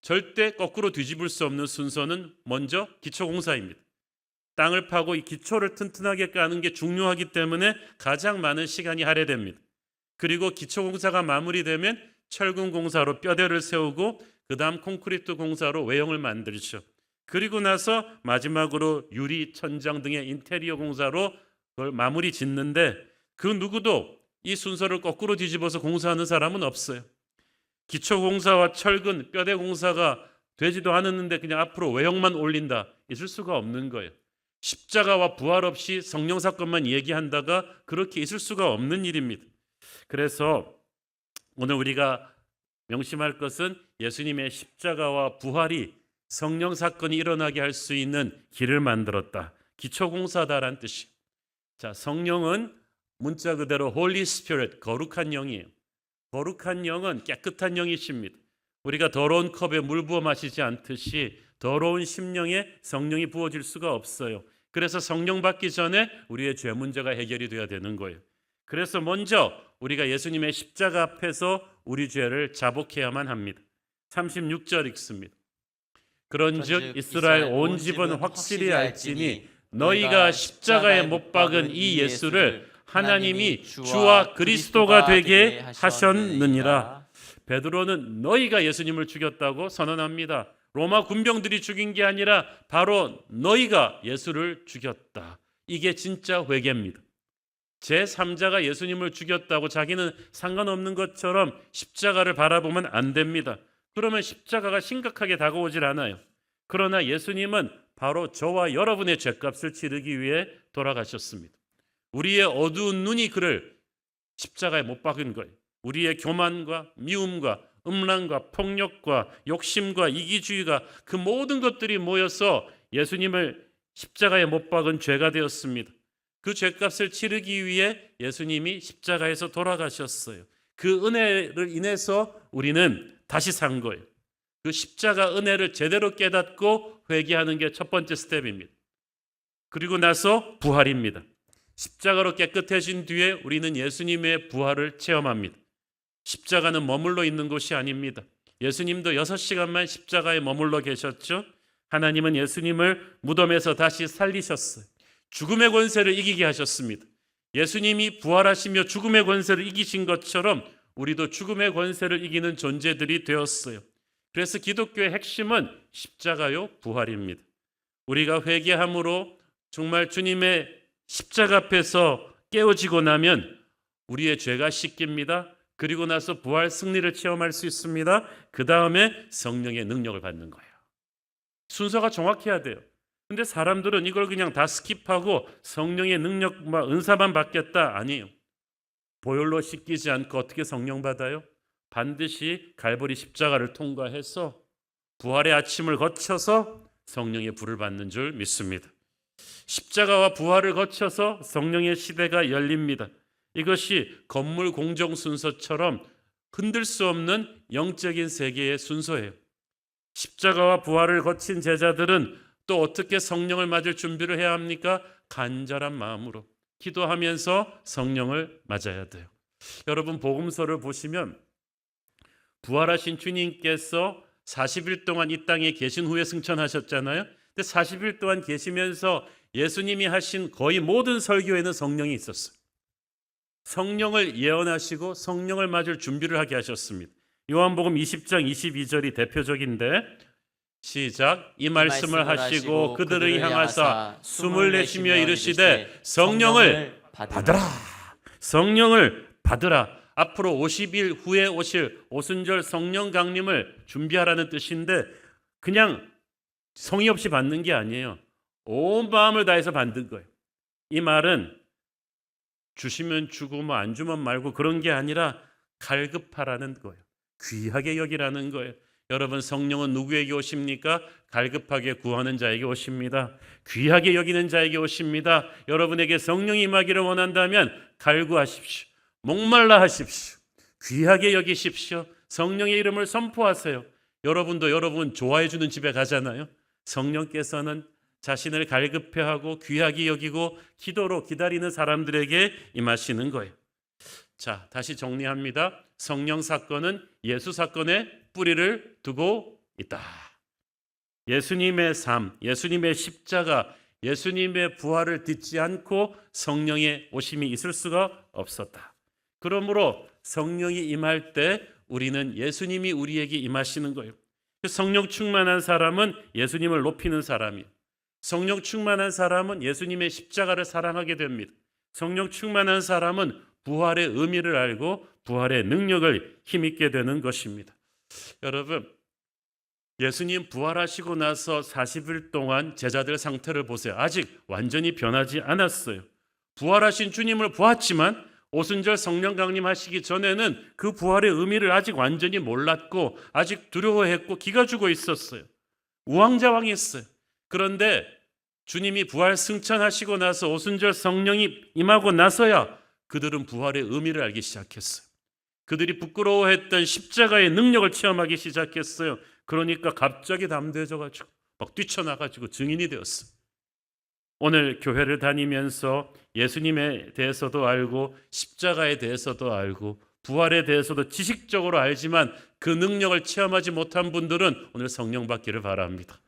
절대 거꾸로 뒤집을 수 없는 순서는 먼저 기초공사입니다. 땅을 파고 이 기초를 튼튼하게 까는 게 중요하기 때문에 가장 많은 시간이 할애됩니다. 그리고 기초공사가 마무리되면 철근공사로 뼈대를 세우고 그 다음 콘크리트 공사로 외형을 만들죠. 그리고 나서 마지막으로 유리, 천장 등의 인테리어 공사로 그걸 마무리 짓는데, 그 누구도 이 순서를 거꾸로 뒤집어서 공사하는 사람은 없어요. 기초공사와 철근, 뼈대 공사가 되지도 않았는데 그냥 앞으로 외형만 올린다, 있을 수가 없는 거예요. 십자가와 부활 없이 성령 사건만 얘기한다가 그렇게 있을 수가 없는 일입니다. 그래서 오늘 우리가 명심할 것은 예수님의 십자가와 부활이 성령 사건이 일어나게 할 수 있는 길을 만들었다. 기초공사다라는 뜻이. 자, 성령은 문자 그대로 Holy Spirit, 거룩한 영이에요. 거룩한 영은 깨끗한 영이십니다. 우리가 더러운 컵에 물 부어 마시지 않듯이 더러운 심령에 성령이 부어질 수가 없어요. 그래서 성령 받기 전에 우리의 죄 문제가 해결이 돼야 되는 거예요. 그래서 먼저 우리가 예수님의 십자가 앞에서 우리 죄를 자복해야만 합니다. 36절 읽습니다. 그런즉 이스라엘 온 집은 확실히 알지니 너희가 십자가에 못 박은 이 예수를 하나님이 주와 그리스도가 되게 하셨느니라. 베드로는 너희가 예수님을 죽였다고 선언합니다. 로마 군병들이 죽인 게 아니라 바로 너희가 예수를 죽였다. 이게 진짜 회개입니다. 제3자가 예수님을 죽였다고 자기는 상관없는 것처럼 십자가를 바라보면 안 됩니다. 그러면 십자가가 심각하게 다가오질 않아요. 그러나 예수님은 바로 저와 여러분의 죄값을 치르기 위해 돌아가셨습니다. 우리의 어두운 눈이 그를 십자가에 못 박은 거예요. 우리의 교만과 미움과 음란과 폭력과 욕심과 이기주의가 그 모든 것들이 모여서 예수님을 십자가에 못 박은 죄가 되었습니다. 그 죄값을 치르기 위해 예수님이 십자가에서 돌아가셨어요. 그 은혜를 인해서 우리는 다시 산 거예요. 그 십자가 은혜를 제대로 깨닫고 회개하는 게 첫 번째 스텝입니다. 그리고 나서 부활입니다. 십자가로 깨끗해진 뒤에 우리는 예수님의 부활을 체험합니다. 십자가는 머물러 있는 곳이 아닙니다. 예수님도 6시간만 십자가에 머물러 계셨죠. 하나님은 예수님을 무덤에서 다시 살리셨어요. 죽음의 권세를 이기게 하셨습니다. 예수님이 부활하시며 죽음의 권세를 이기신 것처럼 우리도 죽음의 권세를 이기는 존재들이 되었어요. 그래서 기독교의 핵심은 십자가요 부활입니다. 우리가 회개함으로 정말 주님의 십자가 앞에서 깨어지고 나면 우리의 죄가 씻깁니다. 그리고 나서 부활 승리를 체험할 수 있습니다. 그 다음에 성령의 능력을 받는 거예요. 순서가 정확해야 돼요. 근데 사람들은 이걸 그냥 다 스킵하고 성령의 능력과 은사만 받겠다, 아니에요. 보혈로 씻기지 않고 어떻게 성령 받아요? 반드시 갈보리 십자가를 통과해서 부활의 아침을 거쳐서 성령의 불을 받는 줄 믿습니다. 십자가와 부활을 거쳐서 성령의 시대가 열립니다. 이것이 건물 공정 순서처럼 흔들 수 없는 영적인 세계의 순서예요. 십자가와 부활을 거친 제자들은 또 어떻게 성령을 맞을 준비를 해야 합니까? 간절한 마음으로 기도하면서 성령을 맞아야 돼요. 여러분, 복음서를 보시면 부활하신 주님께서 40일 동안 이 땅에 계신 후에 승천하셨잖아요. 근데 40일 동안 계시면서 예수님이 하신 거의 모든 설교에는 성령이 있었어요. 성령을 예언하시고 성령을 맞을 준비를 하게 하셨습니다. 요한복음 20장 22절이 대표적인데, 시작. 이 말씀을 하시고 그들을 향하사 숨을 내쉬며 이르시되 성령을 받으라. 성령을 받으라. 앞으로 50일 후에 오실 오순절 성령 강림을 준비하라는 뜻인데, 그냥 성의 없이 받는 게 아니에요. 온 마음을 다해서 받는 거예요. 이 말은 주시면 주고 뭐 안 주면 말고 그런 게 아니라 갈급하라는 거예요. 귀하게 여기라는 거예요. 여러분, 성령은 누구에게 오십니까? 갈급하게 구하는 자에게 오십니다. 귀하게 여기는 자에게 오십니다. 여러분에게 성령이 임하기를 원한다면 갈구하십시오. 목말라 하십시오. 귀하게 여기십시오. 성령의 이름을 선포하세요. 여러분도 여러분 좋아해 주는 집에 가잖아요. 성령께서는 자신을 갈급해하고 귀하게 여기고 기도로 기다리는 사람들에게 임하시는 거예요. 자, 다시 정리합니다. 성령 사건은 예수 사건에 뿌리를 두고 있다. 예수님의 삶, 예수님의 십자가, 예수님의 부활을 듣지 않고 성령의 오심이 있을 수가 없었다. 그러므로 성령이 임할 때 우리는 예수님이 우리에게 임하시는 거예요. 성령 충만한 사람은 예수님을 높이는 사람이에요. 성령 충만한 사람은 예수님의 십자가를 사랑하게 됩니다. 성령 충만한 사람은 부활의 의미를 알고 부활의 능력을 힘있게 되는 것입니다. 여러분, 예수님 부활하시고 나서 40일 동안 제자들 상태를 보세요. 아직 완전히 변하지 않았어요. 부활하신 주님을 보았지만 오순절 성령 강림하시기 전에는 그 부활의 의미를 아직 완전히 몰랐고 아직 두려워했고 기가 죽어 있었어요. 우왕좌왕했어요. 그런데 주님이 부활 승천하시고 나서 오순절 성령이 임하고 나서야 그들은 부활의 의미를 알기 시작했어요. 그들이 부끄러워했던 십자가의 능력을 체험하기 시작했어요. 그러니까 갑자기 담대해져가지고 막 뛰쳐나가지고 증인이 되었어요. 오늘 교회를 다니면서 예수님에 대해서도 알고 십자가에 대해서도 알고 부활에 대해서도 지식적으로 알지만 그 능력을 체험하지 못한 분들은 오늘 성령 받기를 바랍니다.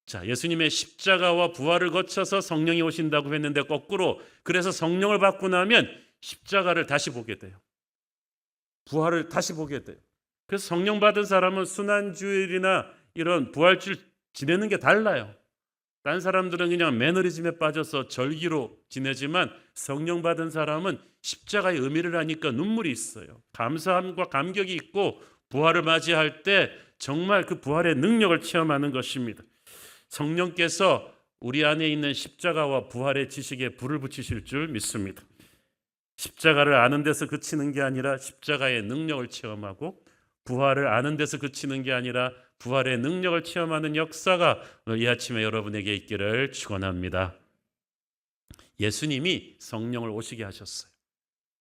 자, 예수님의 십자가와 부활을 거쳐서 성령이 오신다고 했는데 거꾸로, 그래서 성령을 받고 나면 십자가를 다시 보게 돼요. 부활을 다시 보게 돼요. 그래서 성령 받은 사람은 순환주일이나 이런 부활주일 지내는 게 달라요. 딴 사람들은 그냥 매너리즘에 빠져서 절기로 지내지만 성령 받은 사람은 십자가의 의미를 아니까 눈물이 있어요. 감사함과 감격이 있고 부활을 맞이할 때 정말 그 부활의 능력을 체험하는 것입니다. 성령께서 우리 안에 있는 십자가와 부활의 지식에 불을 붙이실 줄 믿습니다. 십자가를 아는 데서 그치는 게 아니라 십자가의 능력을 체험하고 부활을 아는 데서 그치는 게 아니라 부활의 능력을 체험하는 역사가 오늘 이 아침에 여러분에게 있기를 축원합니다. 예수님이 성령을 오시게 하셨어요.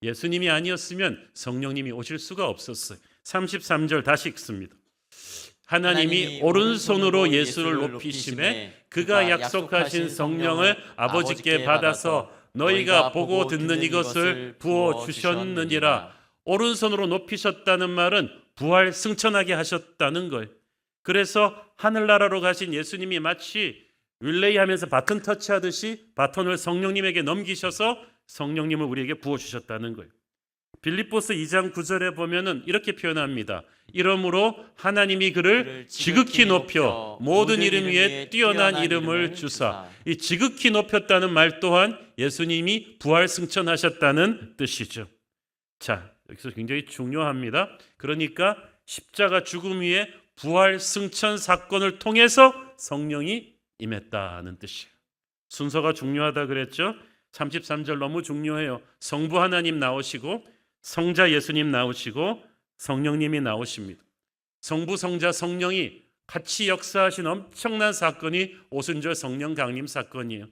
예수님이 아니었으면 성령님이 오실 수가 없었어요. 33절 다시 읽습니다. 하나님이 오른손으로 예수를 높이심에 그가 약속하신 성령을 아버지께 받아서 너희가 보고 듣는 이것을 부어주셨느니라. 오른손으로 높이셨다는 말은 부활 승천하게 하셨다는 거예요. 그래서 하늘나라로 가신 예수님이 마치 릴레이 하면서 바톤 터치하듯이 바톤을 성령님에게 넘기셔서 성령님을 우리에게 부어주셨다는 거예요. 빌립보서 2장 9절에 보면은 이렇게 표현합니다. 이러므로 하나님이 그를 지극히 높여 모든 이름 위에 뛰어난 이름을 주사. 이 지극히 높였다는 말 또한 예수님이 부활 승천하셨다는 뜻이죠. 자, 여기서 굉장히 중요합니다. 그러니까 십자가 죽음 위에 부활 승천 사건을 통해서 성령이 임했다는 뜻이에요. 순서가 중요하다 그랬죠. 33절 너무 중요해요. 성부 하나님 나오시고 성자 예수님 나오시고 성령님이 나오십니다. 성부, 성자, 성령이 같이 역사하신 엄청난 사건이 오순절 성령 강림 사건이에요.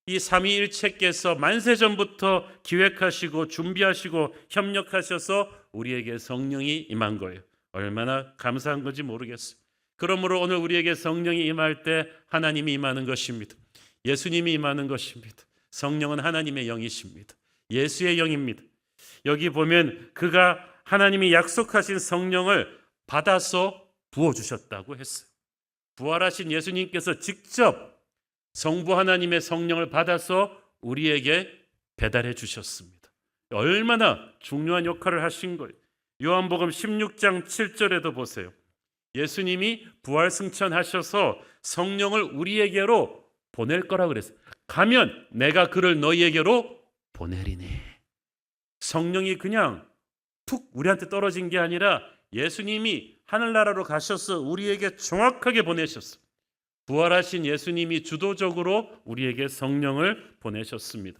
이 삼위일체께서 만세전부터 기획하시고 준비하시고 협력하셔서 우리에게 성령이 임한 거예요. 얼마나 감사한 건지 모르겠어요. 그러므로 오늘 우리에게 성령이 임할 때 하나님이 임하는 것입니다. 예수님이 임하는 것입니다. 성령은 하나님의 영이십니다. 예수의 영입니다. 여기 보면 그가 하나님이 약속하신 성령을 받아서 부어주셨다고 했어요. 부활하신 예수님께서 직접 성부 하나님의 성령을 받아서 우리에게 배달해 주셨습니다. 얼마나 중요한 역할을 하신 거예요. 요한복음 16장 7절에도 보세요. 예수님이 부활 승천하셔서 성령을 우리에게로 보낼 거라 그랬어요. 가면 내가 그를 너희에게로 보내리니. 성령이 그냥 툭 우리한테 떨어진 게 아니라 예수님이 하늘나라로 가셔서 우리에게 정확하게 보내셨어요. 부활하신 예수님이 주도적으로 우리에게 성령을 보내셨습니다.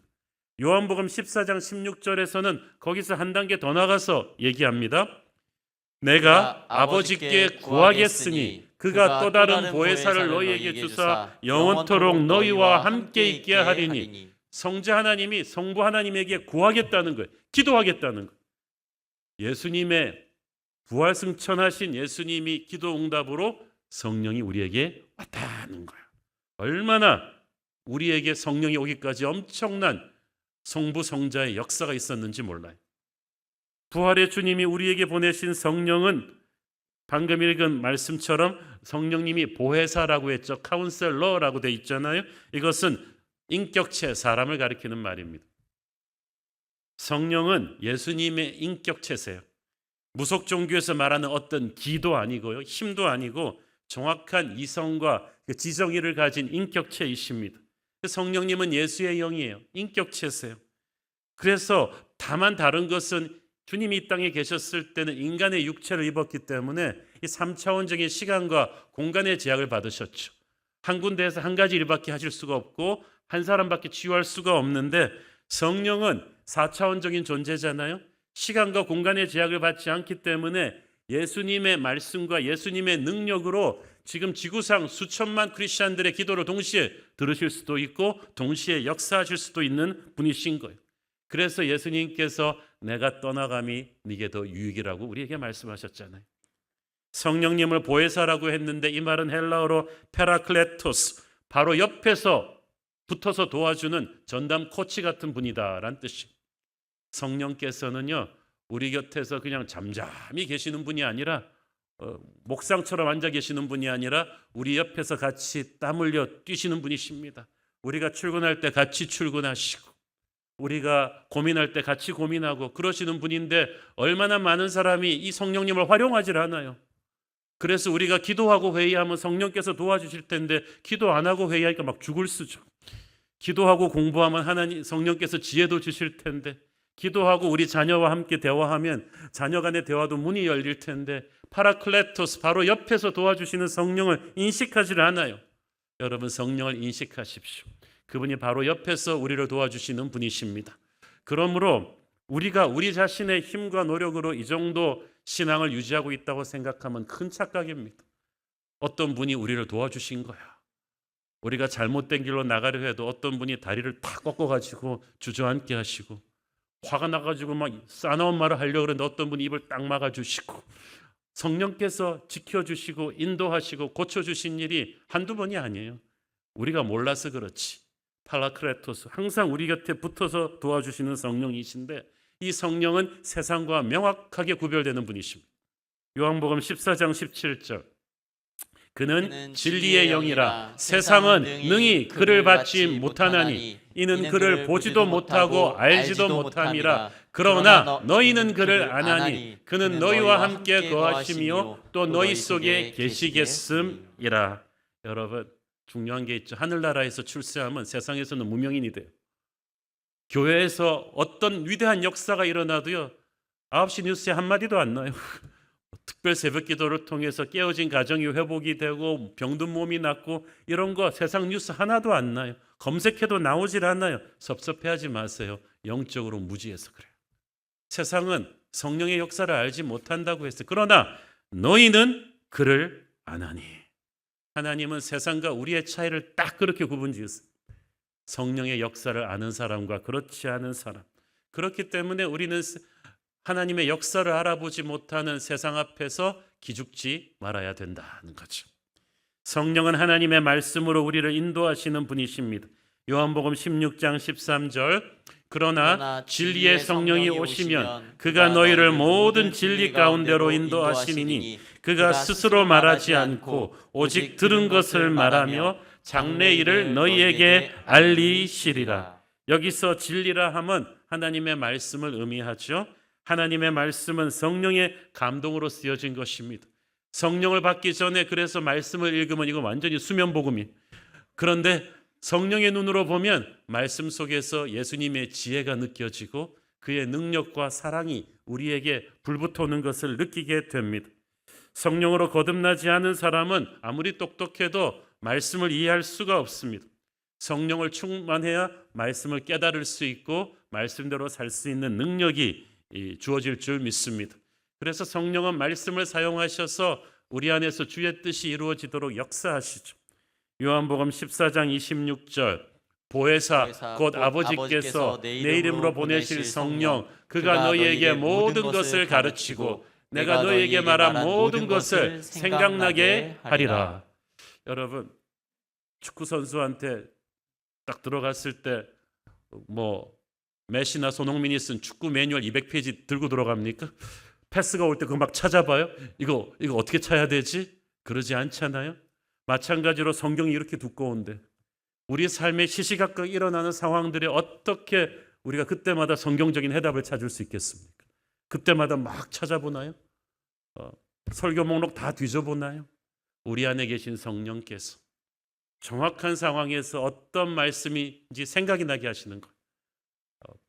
요한복음 14장 16절에서는 거기서 한 단계 더 나가서 얘기합니다. 내가 아버지께 구하겠으니 그가 또 다른 보혜사를 너희에게 주사 영원토록 너희와 함께 있게 하리니. 성자 하나님이 성부 하나님에게 구하겠다는 거예요. 기도하겠다는 거예요. 예수님의 부활 승천하신 예수님이 기도 응답으로 성령이 우리에게 왔다는 거예요. 얼마나 우리에게 성령이 오기까지 엄청난 성부 성자의 역사가 있었는지 몰라요. 부활의 주님이 우리에게 보내신 성령은 방금 읽은 말씀처럼 성령님이 보혜사라고 했죠. 카운셀러라고 돼 있잖아요. 이것은 인격체, 사람을 가리키는 말입니다. 성령은 예수님의 인격체세요. 무속 종교에서 말하는 어떤 기도 아니고요, 힘도 아니고 정확한 이성과 지정의를 가진 인격체이십니다. 성령님은 예수의 영이에요. 인격체세요. 그래서 다만 다른 것은 주님이 이 땅에 계셨을 때는 인간의 육체를 입었기 때문에 이 3차원적인 시간과 공간의 제약을 받으셨죠. 한 군데에서 한 가지 일밖에 하실 수가 없고 한 사람밖에 치유할 수가 없는데, 성령은 4차원적인 존재잖아요. 시간과 공간의 제약을 받지 않기 때문에 예수님의 말씀과 예수님의 능력으로 지금 지구상 수천만 크리스찬들의 기도를 동시에 들으실 수도 있고 동시에 역사하실 수도 있는 분이신 거예요. 그래서 예수님께서 내가 떠나감이 네게 더 유익이라고 우리에게 말씀하셨잖아요. 성령님을 보혜사라고 했는데 이 말은 헬라어로 페라클레토스, 바로 옆에서 붙어서 도와주는 전담 코치 같은 분이다라는 뜻이에요. 성령께서는요, 우리 곁에서 그냥 잠잠히 계시는 분이 아니라 목상처럼 앉아 계시는 분이 아니라 우리 옆에서 같이 땀 흘려 뛰시는 분이십니다. 우리가 출근할 때 같이 출근하시고 우리가 고민할 때 같이 고민하고 그러시는 분인데, 얼마나 많은 사람이 이 성령님을 활용하질 않아요. 그래서 우리가 기도하고 회의하면 성령께서 도와주실 텐데 기도 안 하고 회의하니까 막 죽을 쓰죠. 기도하고 공부하면 하나님 성령께서 지혜도 주실 텐데, 기도하고 우리 자녀와 함께 대화하면 자녀 간의 대화도 문이 열릴 텐데, 파라클레토스, 바로 옆에서 도와주시는 성령을 인식하지 않아요. 여러분, 성령을 인식하십시오. 그분이 바로 옆에서 우리를 도와주시는 분이십니다. 그러므로 우리가 우리 자신의 힘과 노력으로 이 정도 신앙을 유지하고 있다고 생각하면 큰 착각입니다. 어떤 분이 우리를 도와주신 거야. 우리가 잘못된 길로 나가려 해도 어떤 분이 다리를 탁 꺾어가지고 주저앉게 하시고, 화가 나가지고 막 싸나운 말을 하려고 그러는데 어떤 분이 입을 딱 막아주시고, 성령께서 지켜주시고 인도하시고 고쳐주신 일이 한두 번이 아니에요. 우리가 몰라서 그렇지. 파라크레토스, 항상 우리 곁에 붙어서 도와주시는 성령이신데, 이 성령은 세상과 명확하게 구별되는 분이십니다. 요한복음 14장 17절, 그는 진리의 영이라 세상은 능히 그를 받지 못하나니 이는 그를 보지도 못하고 알지도 못함이라. 그러나 너희는 그를 아나니 그는 너희와 함께 거하시며 또 너희 속에 계시겠음이라. 여러분, 중요한 게 있죠. 하늘나라에서 출세하면 세상에서는 무명인이 돼요. 교회에서 어떤 위대한 역사가 일어나도요, 9시 뉴스에 한마디도 안 나요. 특별 새벽 기도를 통해서 깨어진 가정이 회복이 되고 병든 몸이 낫고 이런 거 세상 뉴스 하나도 안 나요. 검색해도 나오질 않아요. 섭섭해하지 마세요. 영적으로 무지해서 그래요. 세상은 성령의 역사를 알지 못한다고 했어요. 그러나 너희는 그를 아나니. 하나님은 세상과 우리의 차이를 딱 그렇게 구분지었어요. 성령의 역사를 아는 사람과 그렇지 않은 사람. 그렇기 때문에 우리는 하나님의 역사를 알아보지 못하는 세상 앞에서 기죽지 말아야 된다는 거죠. 성령은 하나님의 말씀으로 우리를 인도하시는 분이십니다. 요한복음 16장 13절 그러나 진리의 성령이 오시면 그가 너희를 모든 진리 가운데로 인도하시리니 그가 스스로 말하지 않고 오직 들은 것을 말하며 장래 일을 너희에게 알리시리라. 여기서 진리라 함은 하나님의 말씀을 의미하죠. 하나님의 말씀은 성령의 감동으로 쓰여진 것입니다. 성령을 받기 전에 그래서 말씀을 읽으면 이거 완전히 수면복음이. 그런데 성령의 눈으로 보면 말씀 속에서 예수님의 지혜가 느껴지고 그의 능력과 사랑이 우리에게 불붙어오는 것을 느끼게 됩니다. 성령으로 거듭나지 않은 사람은 아무리 똑똑해도 말씀을 이해할 수가 없습니다. 성령을 충만해야 말씀을 깨달을 수 있고 말씀대로 살 수 있는 능력이 주어질 줄 믿습니다. 그래서 성령은 말씀을 사용하셔서 우리 안에서 주의 뜻이 이루어지도록 역사하시죠. 요한복음 14장 26절 보혜사 곧 아버지께서 내 이름으로 보내실 성령 그가 너희에게 모든 것을 가르치고 내가 너희에게 말한 모든 것을 생각나게 하리라. 여러분 축구 선수한테 딱 들어갔을 때 메시나 손흥민이 쓴 축구 매뉴얼 200페이지 들고 들어갑니까? 패스가 올 때 그거 막 찾아봐요? 이거 어떻게 쳐야 되지? 그러지 않잖아요. 마찬가지로 성경이 이렇게 두꺼운데 우리 삶에 시시각각 일어나는 상황들에 어떻게 우리가 그때마다 성경적인 해답을 찾을 수 있겠습니까? 그때마다 막 찾아보나요? 설교 목록 다 뒤져보나요? 우리 안에 계신 성령께서 정확한 상황에서 어떤 말씀인지 생각이 나게 하시는 거예요.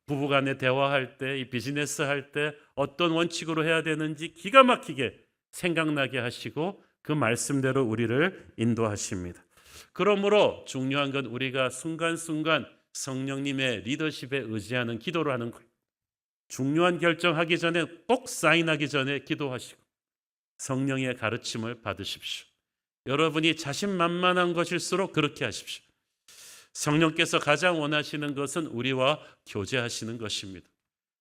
부부간에 대화할 때, 이 비즈니스 할 때 어떤 원칙으로 해야 되는지 기가 막히게 생각나게 하시고 그 말씀대로 우리를 인도하십니다. 그러므로 중요한 건 우리가 순간순간 성령님의 리더십에 의지하는 기도를 하는 거예요. 중요한 결정하기 전에 꼭 사인하기 전에 기도하시고 성령의 가르침을 받으십시오. 여러분이 자신만만한 것일수록 그렇게 하십시오. 성령께서 가장 원하시는 것은 우리와 교제하시는 것입니다.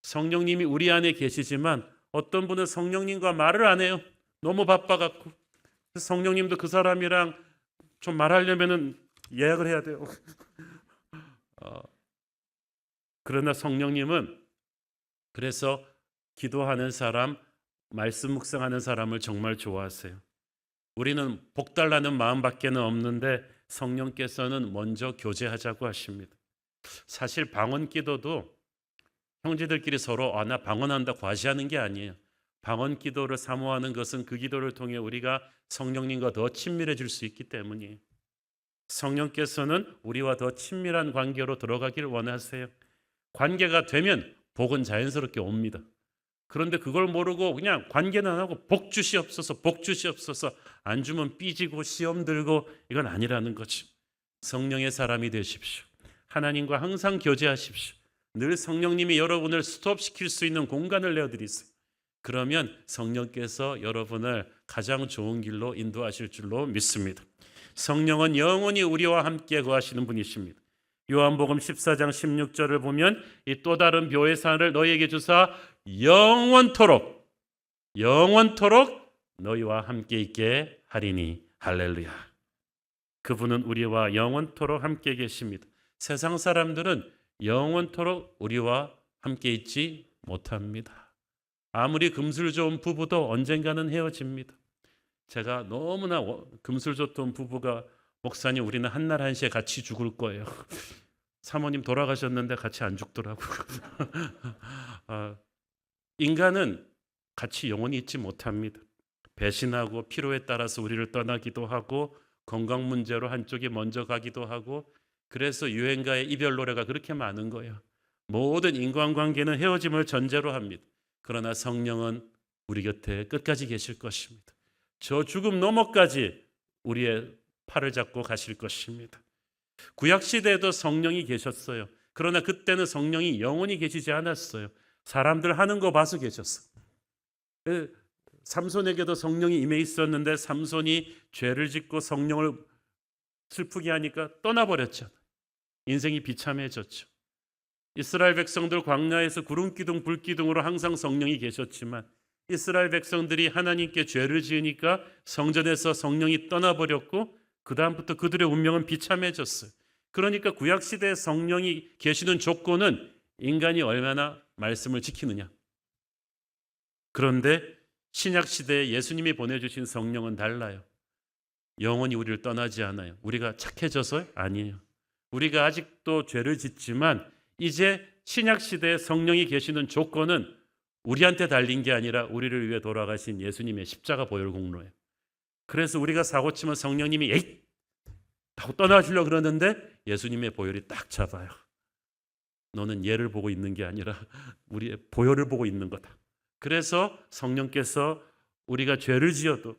성령님이 우리 안에 계시지만 어떤 분은 성령님과 말을 안 해요. 너무 바빠갖고. 성령님도 그 사람이랑 좀 말하려면은 예약을 해야 돼요. 그러나 성령님은 그래서 기도하는 사람, 말씀 묵상하는 사람을 정말 좋아하세요. 우리는 복달라는 마음밖에는 없는데 성령께서는 먼저 교제하자고 하십니다. 사실 방언 기도도 형제들끼리 서로 나 방언한다 과시하는 게 아니에요. 방언 기도를 사모하는 것은 그 기도를 통해 우리가 성령님과 더 친밀해질 수 있기 때문이에요. 성령께서는 우리와 더 친밀한 관계로 들어가길 원하세요. 관계가 되면 복은 자연스럽게 옵니다. 그런데 그걸 모르고 그냥 관계는 안 하고 복 주시옵소서, 복 주시옵소서 안 주면 삐지고 시험 들고 이건 아니라는 거죠. 성령의 사람이 되십시오. 하나님과 항상 교제하십시오. 늘 성령님이 여러분을 스톱시킬 수 있는 공간을 내어드리세요. 그러면 성령께서 여러분을 가장 좋은 길로 인도하실 줄로 믿습니다. 성령은 영원히 우리와 함께 거하시는 분이십니다. 요한복음 14장 16절을 보면 이 또 다른 보혜사를 너희에게 주사 영원토록 너희와 함께 있게 하리니. 할렐루야. 그분은 우리와 영원토록 함께 계십니다. 세상 사람들은 영원토록 우리와 함께 있지 못합니다. 아무리 금술 좋은 부부도 언젠가는 헤어집니다. 제가 너무나 금술 좋던 부부가 목사님 우리는 한날 한시에 같이 죽을 거예요. 사모님 돌아가셨는데 같이 안 죽더라고요. 인간은 같이 영원히 있지 못합니다. 배신하고 필요에 따라서 우리를 떠나기도 하고 건강 문제로 한쪽이 먼저 가기도 하고 그래서 유행가의 이별 노래가 그렇게 많은 거예요. 모든 인간관계는 헤어짐을 전제로 합니다. 그러나 성령은 우리 곁에 끝까지 계실 것입니다. 저 죽음 너머까지 우리의 팔을 잡고 가실 것입니다. 구약시대에도 성령이 계셨어요. 그러나 그때는 성령이 영원히 계시지 않았어요. 사람들 하는 거 봐서 계셨어요. 삼손에게도 성령이 임해 있었는데 삼손이 죄를 짓고 성령을 슬프게 하니까 떠나버렸잖아요. 인생이 비참해졌죠. 이스라엘 백성들 광야에서 구름 기둥 불 기둥으로 항상 성령이 계셨지만 이스라엘 백성들이 하나님께 죄를 지으니까 성전에서 성령이 떠나버렸고 그 다음부터 그들의 운명은 비참해졌어요. 그러니까 구약 시대에 성령이 계시는 조건은 인간이 얼마나 말씀을 지키느냐. 그런데 신약 시대에 예수님이 보내주신 성령은 달라요. 영원히 우리를 떠나지 않아요. 우리가 착해져서 아니에요. 우리가 아직도 죄를 짓지만 이제 신약 시대에 성령이 계시는 조건은 우리한테 달린 게 아니라 우리를 위해 돌아가신 예수님의 십자가 보혈 공로예요. 그래서 우리가 사고치면 성령님이 에잇 하고 떠나시려고 그러는데 예수님의 보혈이 딱 잡아요. 너는 얘를 보고 있는 게 아니라 우리의 보혈을 보고 있는 거다. 그래서 성령께서 우리가 죄를 지어도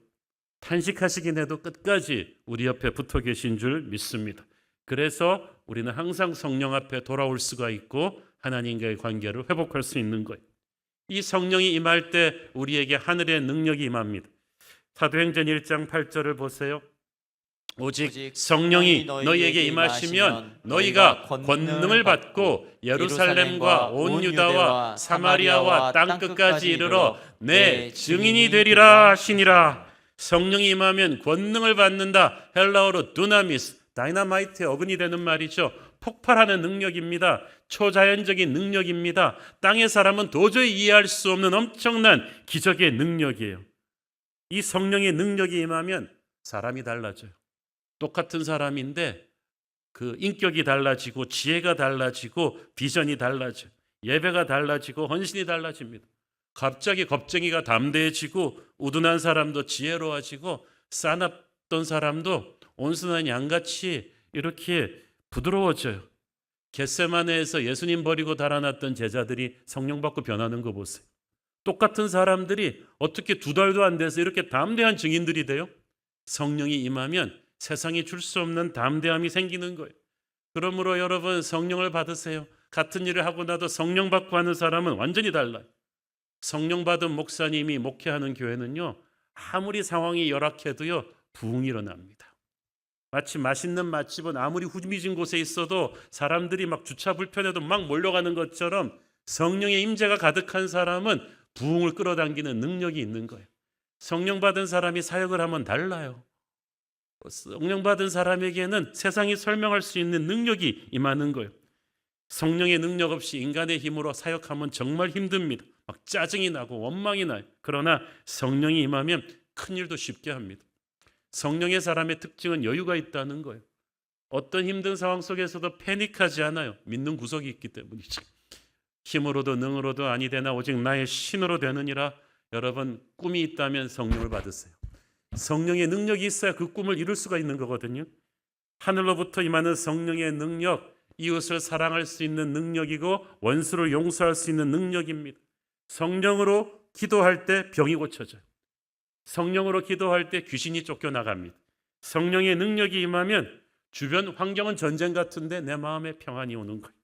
탄식하시긴 해도 끝까지 우리 옆에 붙어 계신 줄 믿습니다. 그래서 우리는 항상 성령 앞에 돌아올 수가 있고 하나님과의 관계를 회복할 수 있는 거예요. 이 성령이 임할 때 우리에게 하늘의 능력이 임합니다. 사도행전 1장 8절을 보세요. 오직 성령이 너희에게 임하시면 너희가 권능을 받고 예루살렘과 온 유다와 사마리아와 땅 끝까지 이르러 내 증인이 되리라 하시니라. 성령이 임하면 권능을 받는다. 헬라어로 두나미스, 다이너마이트의 어근이 되는 말이죠. 폭발하는 능력입니다. 초자연적인 능력입니다. 땅의 사람은 도저히 이해할 수 없는 엄청난 기적의 능력이에요. 이 성령의 능력이 임하면 사람이 달라져요. 똑같은 사람인데 그 인격이 달라지고 지혜가 달라지고 비전이 달라져요. 예배가 달라지고 헌신이 달라집니다. 갑자기 겁쟁이가 담대해지고 우둔한 사람도 지혜로워지고 싸납던 사람도 온순한 양같이 이렇게 부드러워져요. 겟세마네에서 예수님 버리고 달아났던 제자들이 성령 받고 변하는 거 보세요. 똑같은 사람들이 어떻게 2달도 안 돼서 이렇게 담대한 증인들이 돼요? 성령이 임하면 세상이 줄 수 없는 담대함이 생기는 거예요. 그러므로 여러분 성령을 받으세요. 같은 일을 하고 나도 성령 받고 하는 사람은 완전히 달라요. 성령 받은 목사님이 목회하는 교회는요, 아무리 상황이 열악해도요, 부흥이 일어납니다. 마치 맛있는 맛집은 아무리 후미진 곳에 있어도 사람들이 막 주차 불편해도 막 몰려가는 것처럼 성령의 임재가 가득한 사람은 부흥을 끌어당기는 능력이 있는 거예요. 성령 받은 사람이 사역을 하면 달라요. 성령 받은 사람에게는 세상이 설명할 수 있는 능력이 임하는 거예요. 성령의 능력 없이 인간의 힘으로 사역하면 정말 힘듭니다. 막 짜증이 나고 원망이 나요. 그러나 성령이 임하면 큰일도 쉽게 합니다. 성령의 사람의 특징은 여유가 있다는 거예요. 어떤 힘든 상황 속에서도 패닉하지 않아요. 믿는 구석이 있기 때문이죠. 힘으로도 능으로도 아니 되나 오직 나의 신으로 되느니라. 여러분 꿈이 있다면 성령을 받으세요. 성령의 능력이 있어야 그 꿈을 이룰 수가 있는 거거든요. 하늘로부터 임하는 성령의 능력, 이웃을 사랑할 수 있는 능력이고 원수를 용서할 수 있는 능력입니다. 성령으로 기도할 때 병이 고쳐져요. 성령으로 기도할 때 귀신이 쫓겨나갑니다. 성령의 능력이 임하면 주변 환경은 전쟁 같은데 내 마음에 평안이 오는 거예요.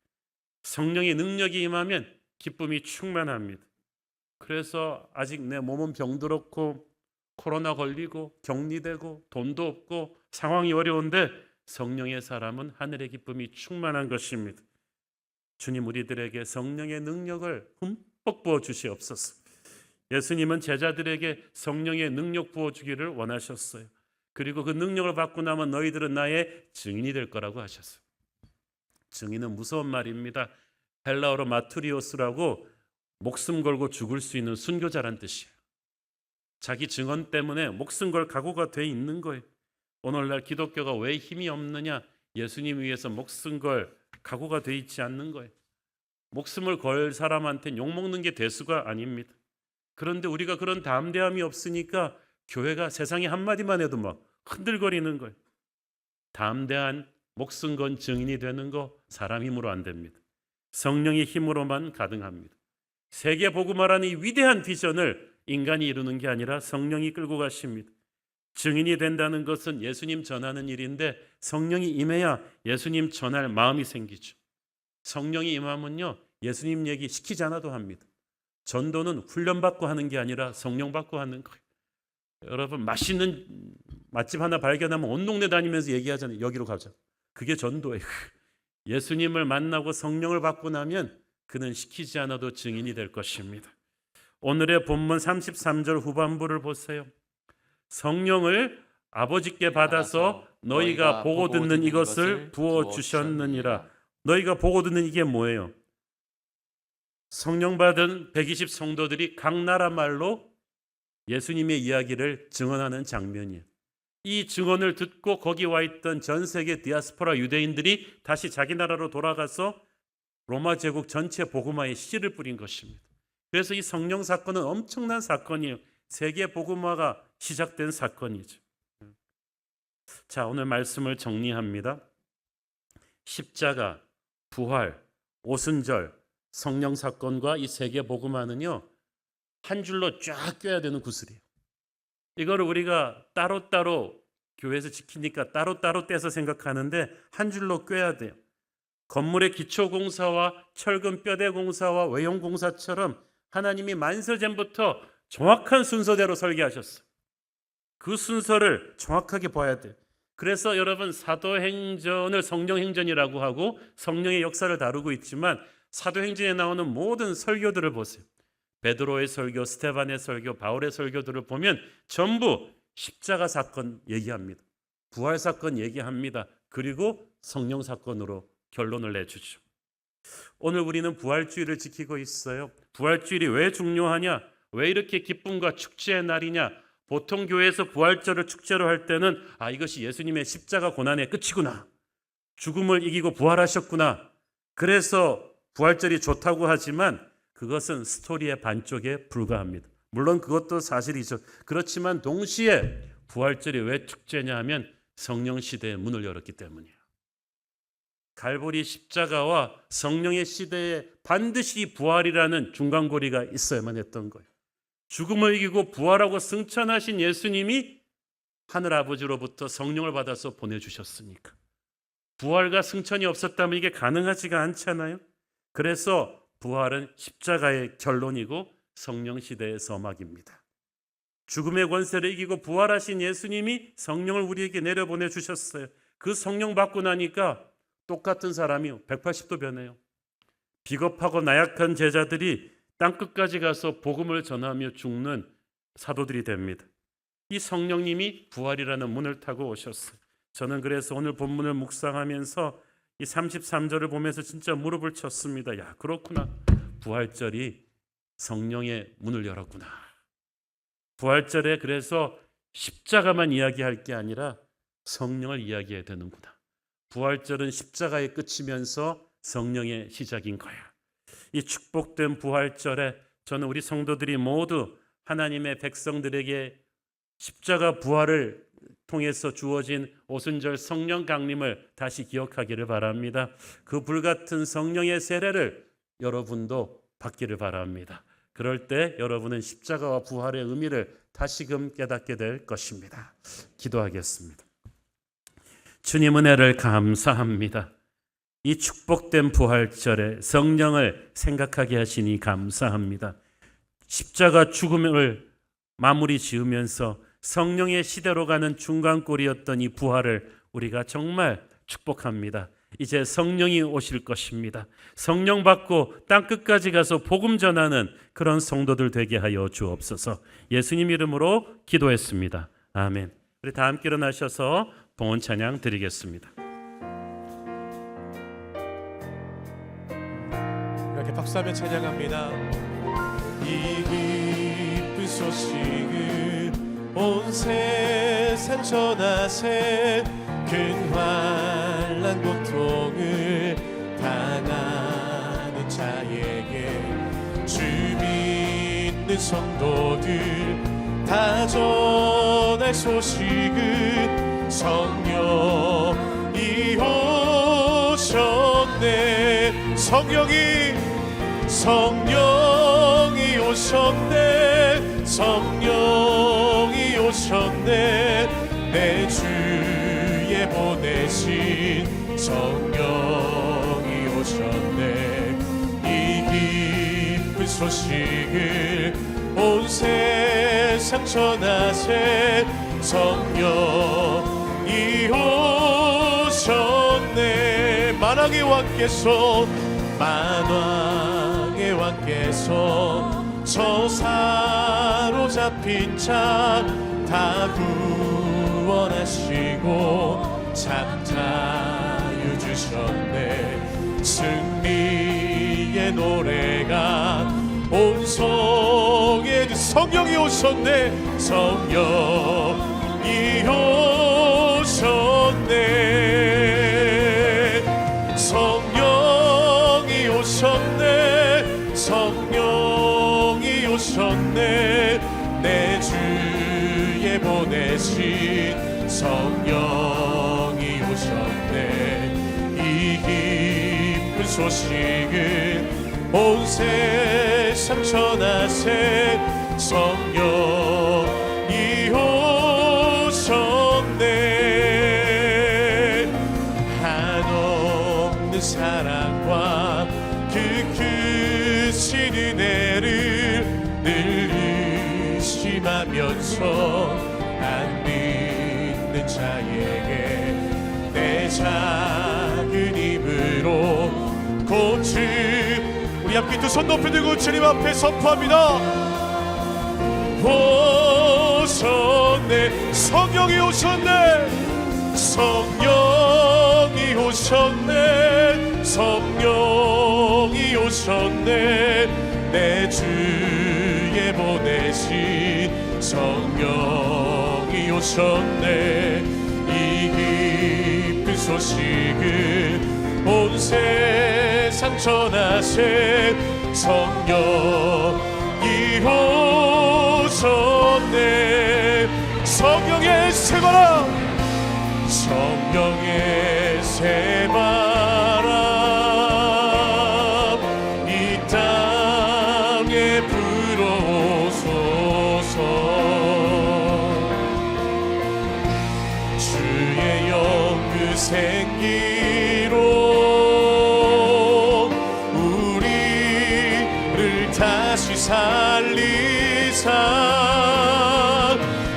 성령의 능력이 임하면 기쁨이 충만합니다. 그래서 아직 내 몸은 병들었고 코로나 걸리고 격리되고 돈도 없고 상황이 어려운데 성령의 사람은 하늘의 기쁨이 충만한 것입니다. 주님 우리들에게 성령의 능력을 흠뻑 부어주시옵소서. 예수님은 제자들에게 성령의 능력 부어주기를 원하셨어요. 그리고 그 능력을 받고 나면 너희들은 나의 증인이 될 거라고 하셨어요. 증인은 무서운 말입니다. 헬라어로 마투리오스라고 목숨 걸고 죽을 수 있는 순교자란 뜻이에요. 자기 증언 때문에 목숨 걸 각오가 돼 있는 거예요. 오늘날 기독교가 왜 힘이 없느냐? 예수님 위해서 목숨 걸 각오가 돼 있지 않는 거예요. 목숨을 걸 사람한테는 욕먹는 게 대수가 아닙니다. 그런데 우리가 그런 담대함이 없으니까 교회가 세상에 한마디만 해도 막 흔들거리는 거예요. 담대한 목숨 건 증인이 되는 거 사람 힘으로 안 됩니다. 성령의 힘으로만 가능합니다. 세계 복음화라는 이 위대한 비전을 인간이 이루는 게 아니라 성령이 끌고 가십니다. 증인이 된다는 것은 예수님 전하는 일인데 성령이 임해야 예수님 전할 마음이 생기죠. 성령이 임하면요 예수님 얘기 시키지 않아도 합니다. 전도는 훈련받고 하는 게 아니라 성령 받고 하는 거예요. 여러분 맛있는 맛집 하나 발견하면 온 동네 다니면서 얘기하잖아요. 여기로 가자. 그게 전도예요. 예수님을 만나고 성령을 받고 나면 그는 시키지 않아도 증인이 될 것입니다. 오늘의 본문 33절 후반부를 보세요. 성령을 아버지께 받아서 너희가 보고 듣는 이것을 부어주셨느니라. 너희가 보고 듣는 이게 뭐예요? 성령 받은 120 성도들이 각 나라 말로 예수님의 이야기를 증언하는 장면이에요. 이 증언을 듣고 거기 와 있던 전 세계 디아스포라 유대인들이 다시 자기 나라로 돌아가서 로마 제국 전체 복음화에 씨를 뿌린 것입니다. 그래서 이 성령 사건은 엄청난 사건이에요. 세계 복음화가 시작된 사건이죠. 자, 오늘 말씀을 정리합니다. 십자가, 부활, 오순절, 성령 사건과 이 세계 복음화는요, 한 줄로 쫙 껴야 되는 구슬이에요. 이거를 우리가 따로따로 교회에서 지키니까 따로따로 떼서 생각하는데 한 줄로 껴야 돼요. 건물의 기초공사와 철근 뼈대공사와 외형공사처럼 하나님이 만세전부터 정확한 순서대로 설계하셨어요. 그 순서를 정확하게 봐야 돼요. 그래서 여러분 사도행전을 성령행전이라고 하고 성령의 역사를 다루고 있지만 사도행전에 나오는 모든 설교들을 보세요. 베드로의 설교, 스테반의 설교, 바울의 설교들을 보면 전부 십자가 사건 얘기합니다. 부활 사건 얘기합니다. 그리고 성령 사건으로 결론을 내주죠. 오늘 우리는 부활주일을 지키고 있어요. 부활주일이 왜 중요하냐? 왜 이렇게 기쁨과 축제의 날이냐? 보통 교회에서 부활절을 축제로 할 때는 이것이 예수님의 십자가 고난의 끝이구나. 죽음을 이기고 부활하셨구나. 그래서 부활절이 좋다고 하지만 그것은 스토리의 반쪽에 불과합니다. 물론 그것도 사실이죠. 그렇지만 동시에 부활절이 왜 축제냐 하면 성령 시대의 문을 열었기 때문이에요. 갈보리 십자가와 성령의 시대에 반드시 부활이라는 중간고리가 있어야만 했던 거예요. 죽음을 이기고 부활하고 승천하신 예수님이 하늘아버지로부터 성령을 받아서 보내주셨으니까 부활과 승천이 없었다면 이게 가능하지가 않잖아요. 그래서 부활은 십자가의 결론이고 성령 시대의 서막입니다. 죽음의 권세를 이기고 부활하신 예수님이 성령을 우리에게 내려보내 주셨어요. 그 성령 받고 나니까 똑같은 사람이 180도 변해요. 비겁하고 나약한 제자들이 땅끝까지 가서 복음을 전하며 죽는 사도들이 됩니다. 이 성령님이 부활이라는 문을 타고 오셨어요. 저는 그래서 오늘 본문을 묵상하면서 이 33절을 보면서 진짜 무릎을 쳤습니다. 야, 그렇구나. 부활절이 성령의 문을 열었구나. 부활절에 그래서 십자가만 이야기할 게 아니라 성령을 이야기해야 되는구나. 부활절은 십자가의 끝이면서 성령의 시작인 거야. 이 축복된 부활절에 저는 우리 성도들이 모두 하나님의 백성들에게 십자가 부활을 통해서 주어진 오순절 성령 강림을 다시 기억하기를 바랍니다. 그 불같은 성령의 세례를 여러분도 받기를 바랍니다. 그럴 때 여러분은 십자가와 부활의 의미를 다시금 깨닫게 될 것입니다. 기도하겠습니다. 주님 은혜를 감사합니다. 이 축복된 부활절에 성령을 생각하게 하시니 감사합니다. 십자가 죽음을 마무리 지으면서 성령의 시대로 가는 중간골이었던 이 부활을 우리가 정말 축복합니다. 이제 성령이 오실 것입니다. 성령 받고 땅끝까지 가서 복음 전하는 그런 성도들 되게 하여 주옵소서. 예수님 이름으로 기도했습니다. 아멘. 우리 다 함께 일어나셔서 봉헌 찬양 드리겠습니다. 이렇게 박수하며 찬양합니다. 이 기쁜 소식은 온 세상 전하세 큰 환난 고통을 당하는 자에게 주 믿는 성도들 다 전할 소식은 성령이 오셨네. 성령이 오셨네. 성령이 오셨네. 내 주에 보내신 성령이 오셨네. 이 기쁜 소식을 온 세상 전하세 성령이 오셨네. 만왕의 왕께서 저 사로잡힌 자 다 구원하시고 잠자유 주셨네. 승리의 노래가 온 성에 성령이 오셨네. 성령이 오셨네. 성령이 오셨네. 성령이 오셨네. 내 주에 보내신 성령이 오셨네. 이 기쁜 소식은 온 세상 전하세. 성령이 오셨네. 한없는 사랑과 그 크신 은혜를 늘 의심하면서 안 믿는 자에게 내 작은 힘으로 고침. 우리 함께 두 손 높이 들고 주님 앞에 선포합니다. 오셨네. 성령이 오셨네. 성령이 오셨네. 성령이 오셨네. 내 주에 보내신 성령이 오셨네. 이 기쁜 소식은 온 세상 전하세. 성령이 오셨네. 성령의 새바람, 성령의 새바람 이 땅에 불어오소서. 주의 영 그 생기로 우리를 다시 살리사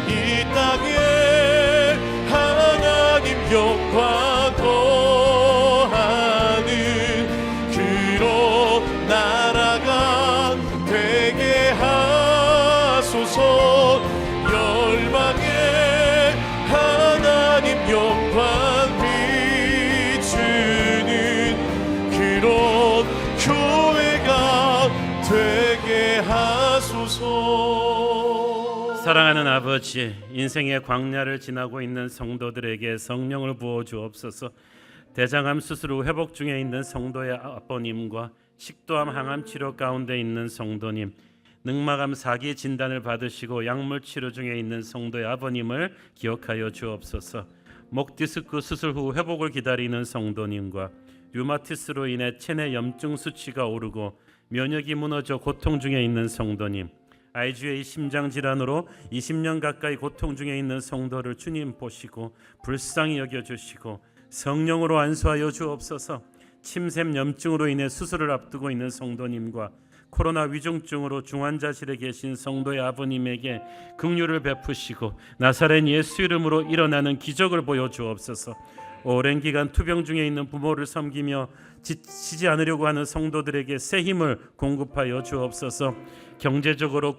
이 땅에 하나님 영광 거하는 그런 나라가 되게 하소서. 열방에 하나님 영광 비추는 그런 교회가 되게 하소서. 사랑하는 아버지, 인생의 광야를 지나고 있는 성도들에게 성령을 부어 주옵소서. 대장암 수술 후 회복 중에 있는 성도의 아버님과 식도암 항암 치료 가운데 있는 성도님, 늑막암 4기 진단을 받으시고 약물 치료 중에 있는 성도의 아버님을 기억하여 주옵소서. 목 디스크 수술 후 회복을 기다리는 성도님과 류마티스로 인해 체내 염증 수치가 오르고 면역이 무너져 고통 중에 있는 성도님, IGA 심장 질환으로 20년 가까이 고통 중에 있는 성도를 주님 보시고 불쌍히 여겨 주시고 성령으로 안수하여 주옵소서. 침샘 염증으로 인해 수술을 앞두고 있는 성도님과 코로나 위중증으로 중환자실에 계신 성도의 아버님에게 긍휼을 베푸시고 나사렛 예수 이름으로 일어나는 기적을 보여 주옵소서. 오랜 기간 투병 중에 있는 부모를 섬기며 지치지 않으려고 하는 성도들에게 새 힘을 공급하여 주옵소서. 경제적으로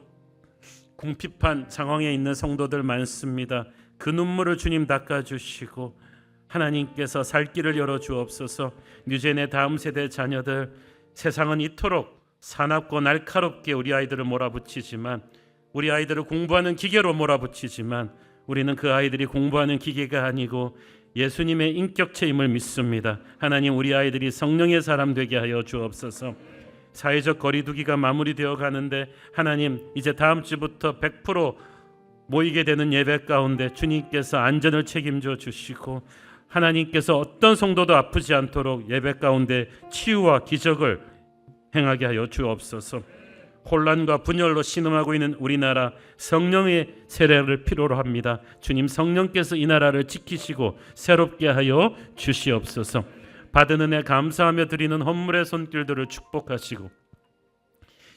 궁핍한 상황에 있는 성도들 많습니다. 그 눈물을 주님 닦아주시고 하나님께서 살 길을 열어 주옵소서. 뉴젠의 다음 세대 자녀들, 세상은 이토록 사납고 날카롭게 우리 아이들을 몰아붙이지만, 우리 아이들을 공부하는 기계로 몰아붙이지만 우리는 그 아이들이 공부하는 기계가 아니고 예수님의 인격체임을 믿습니다. 하나님, 우리 아이들이 성령의 사람 되게 하여 주옵소서. 사회적 거리두기가 마무리되어 가는데 하나님, 이제 다음 주부터 100% 모이게 되는 예배 가운데 주님께서 안전을 책임져 주시고 하나님께서 어떤 성도도 아프지 않도록 예배 가운데 치유와 기적을 행하게 하여 주옵소서. 혼란과 분열로 신음하고 있는 우리나라, 성령의 세례를 필요로 합니다. 주님, 성령께서 이 나라를 지키시고 새롭게 하여 주시옵소서. 받은 은혜 감사하며 드리는 헌물의 손길들을 축복하시고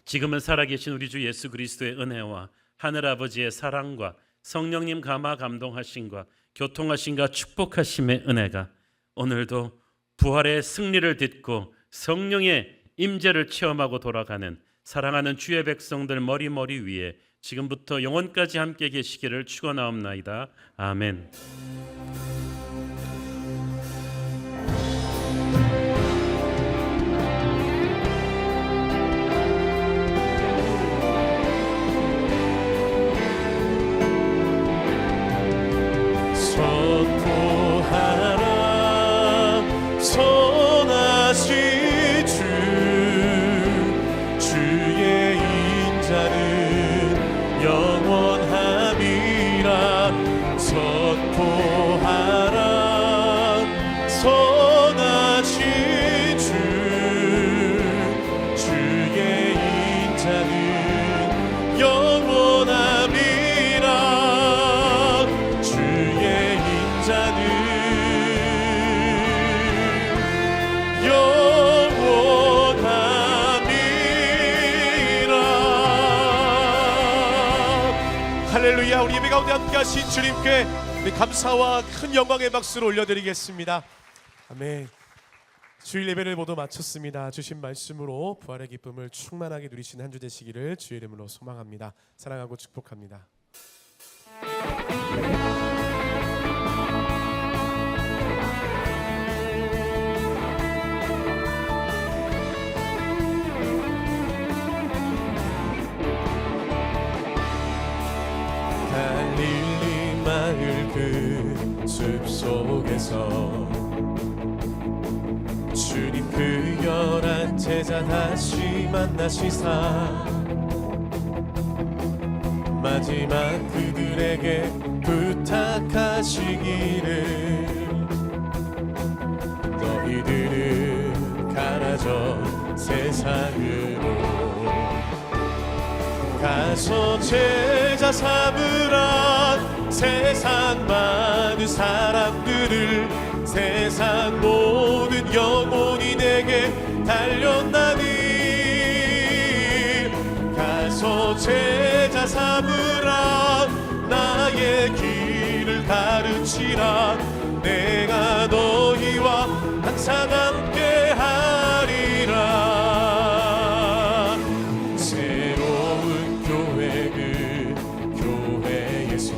지금은 살아계신 우리 주 예수 그리스도의 은혜와 하늘아버지의 사랑과 성령님 감화 감동하심과 교통하심과 축복하심의 은혜가 오늘도 부활의 승리를 딛고 성령의 임재를 체험하고 돌아가는 사랑하는 주의 백성들 머리 위에 지금부터 영원까지 함께 계시기를 축원하옵나이다. 아멘. 선포하라 선하신 주 주의 인자는 영원함이라 선포하라 선하신 주 주의 인자는 영원함이라 주의 인자는 영원함이라. 할렐루야. 우리 예배 가운데 함께 하신 주님께 우리 감사와 큰 영광의 박수를 올려드리겠습니다. 아멘. 주일 예배를 모두 마쳤습니다. 주신 말씀으로 부활의 기쁨을 충만하게 누리신 한 주 되시기를 주의 이름으로 소망합니다. 사랑하고 축복합니다. 갈릴리 마을 그 숲속에서 주님 그 11 제자 다시 만나시사 마지막 그들에게 부탁하시기를 너희들은 가라져 세상으로 가서 제자 삼으라. 세상 많은 사람들을 세상 모든 영혼이 내게 달렸나니 가서 제자 삼으라. 나의 길을 가르치라. 내가 너희와 항상 함께 하리라. 새로운 교회 그 교회에서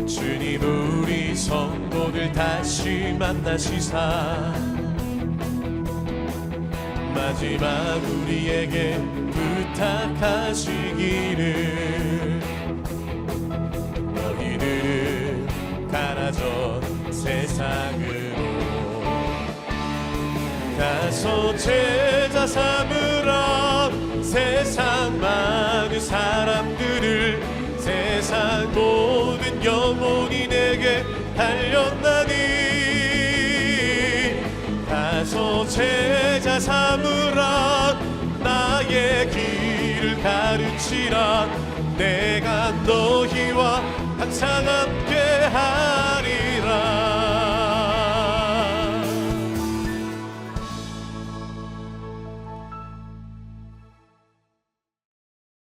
주님 우리 성도들 다시 만나시사 마지막 우리에게 부탁하시기를 너희들은 가라져 세상으로 가서 제자 삼으라. 세상 많은 사람들을 세상 모든 영혼이 내게 달렸나니 가서 제자 삼으라. 나의 길을 가르치라. 내가 너희와 항상 함께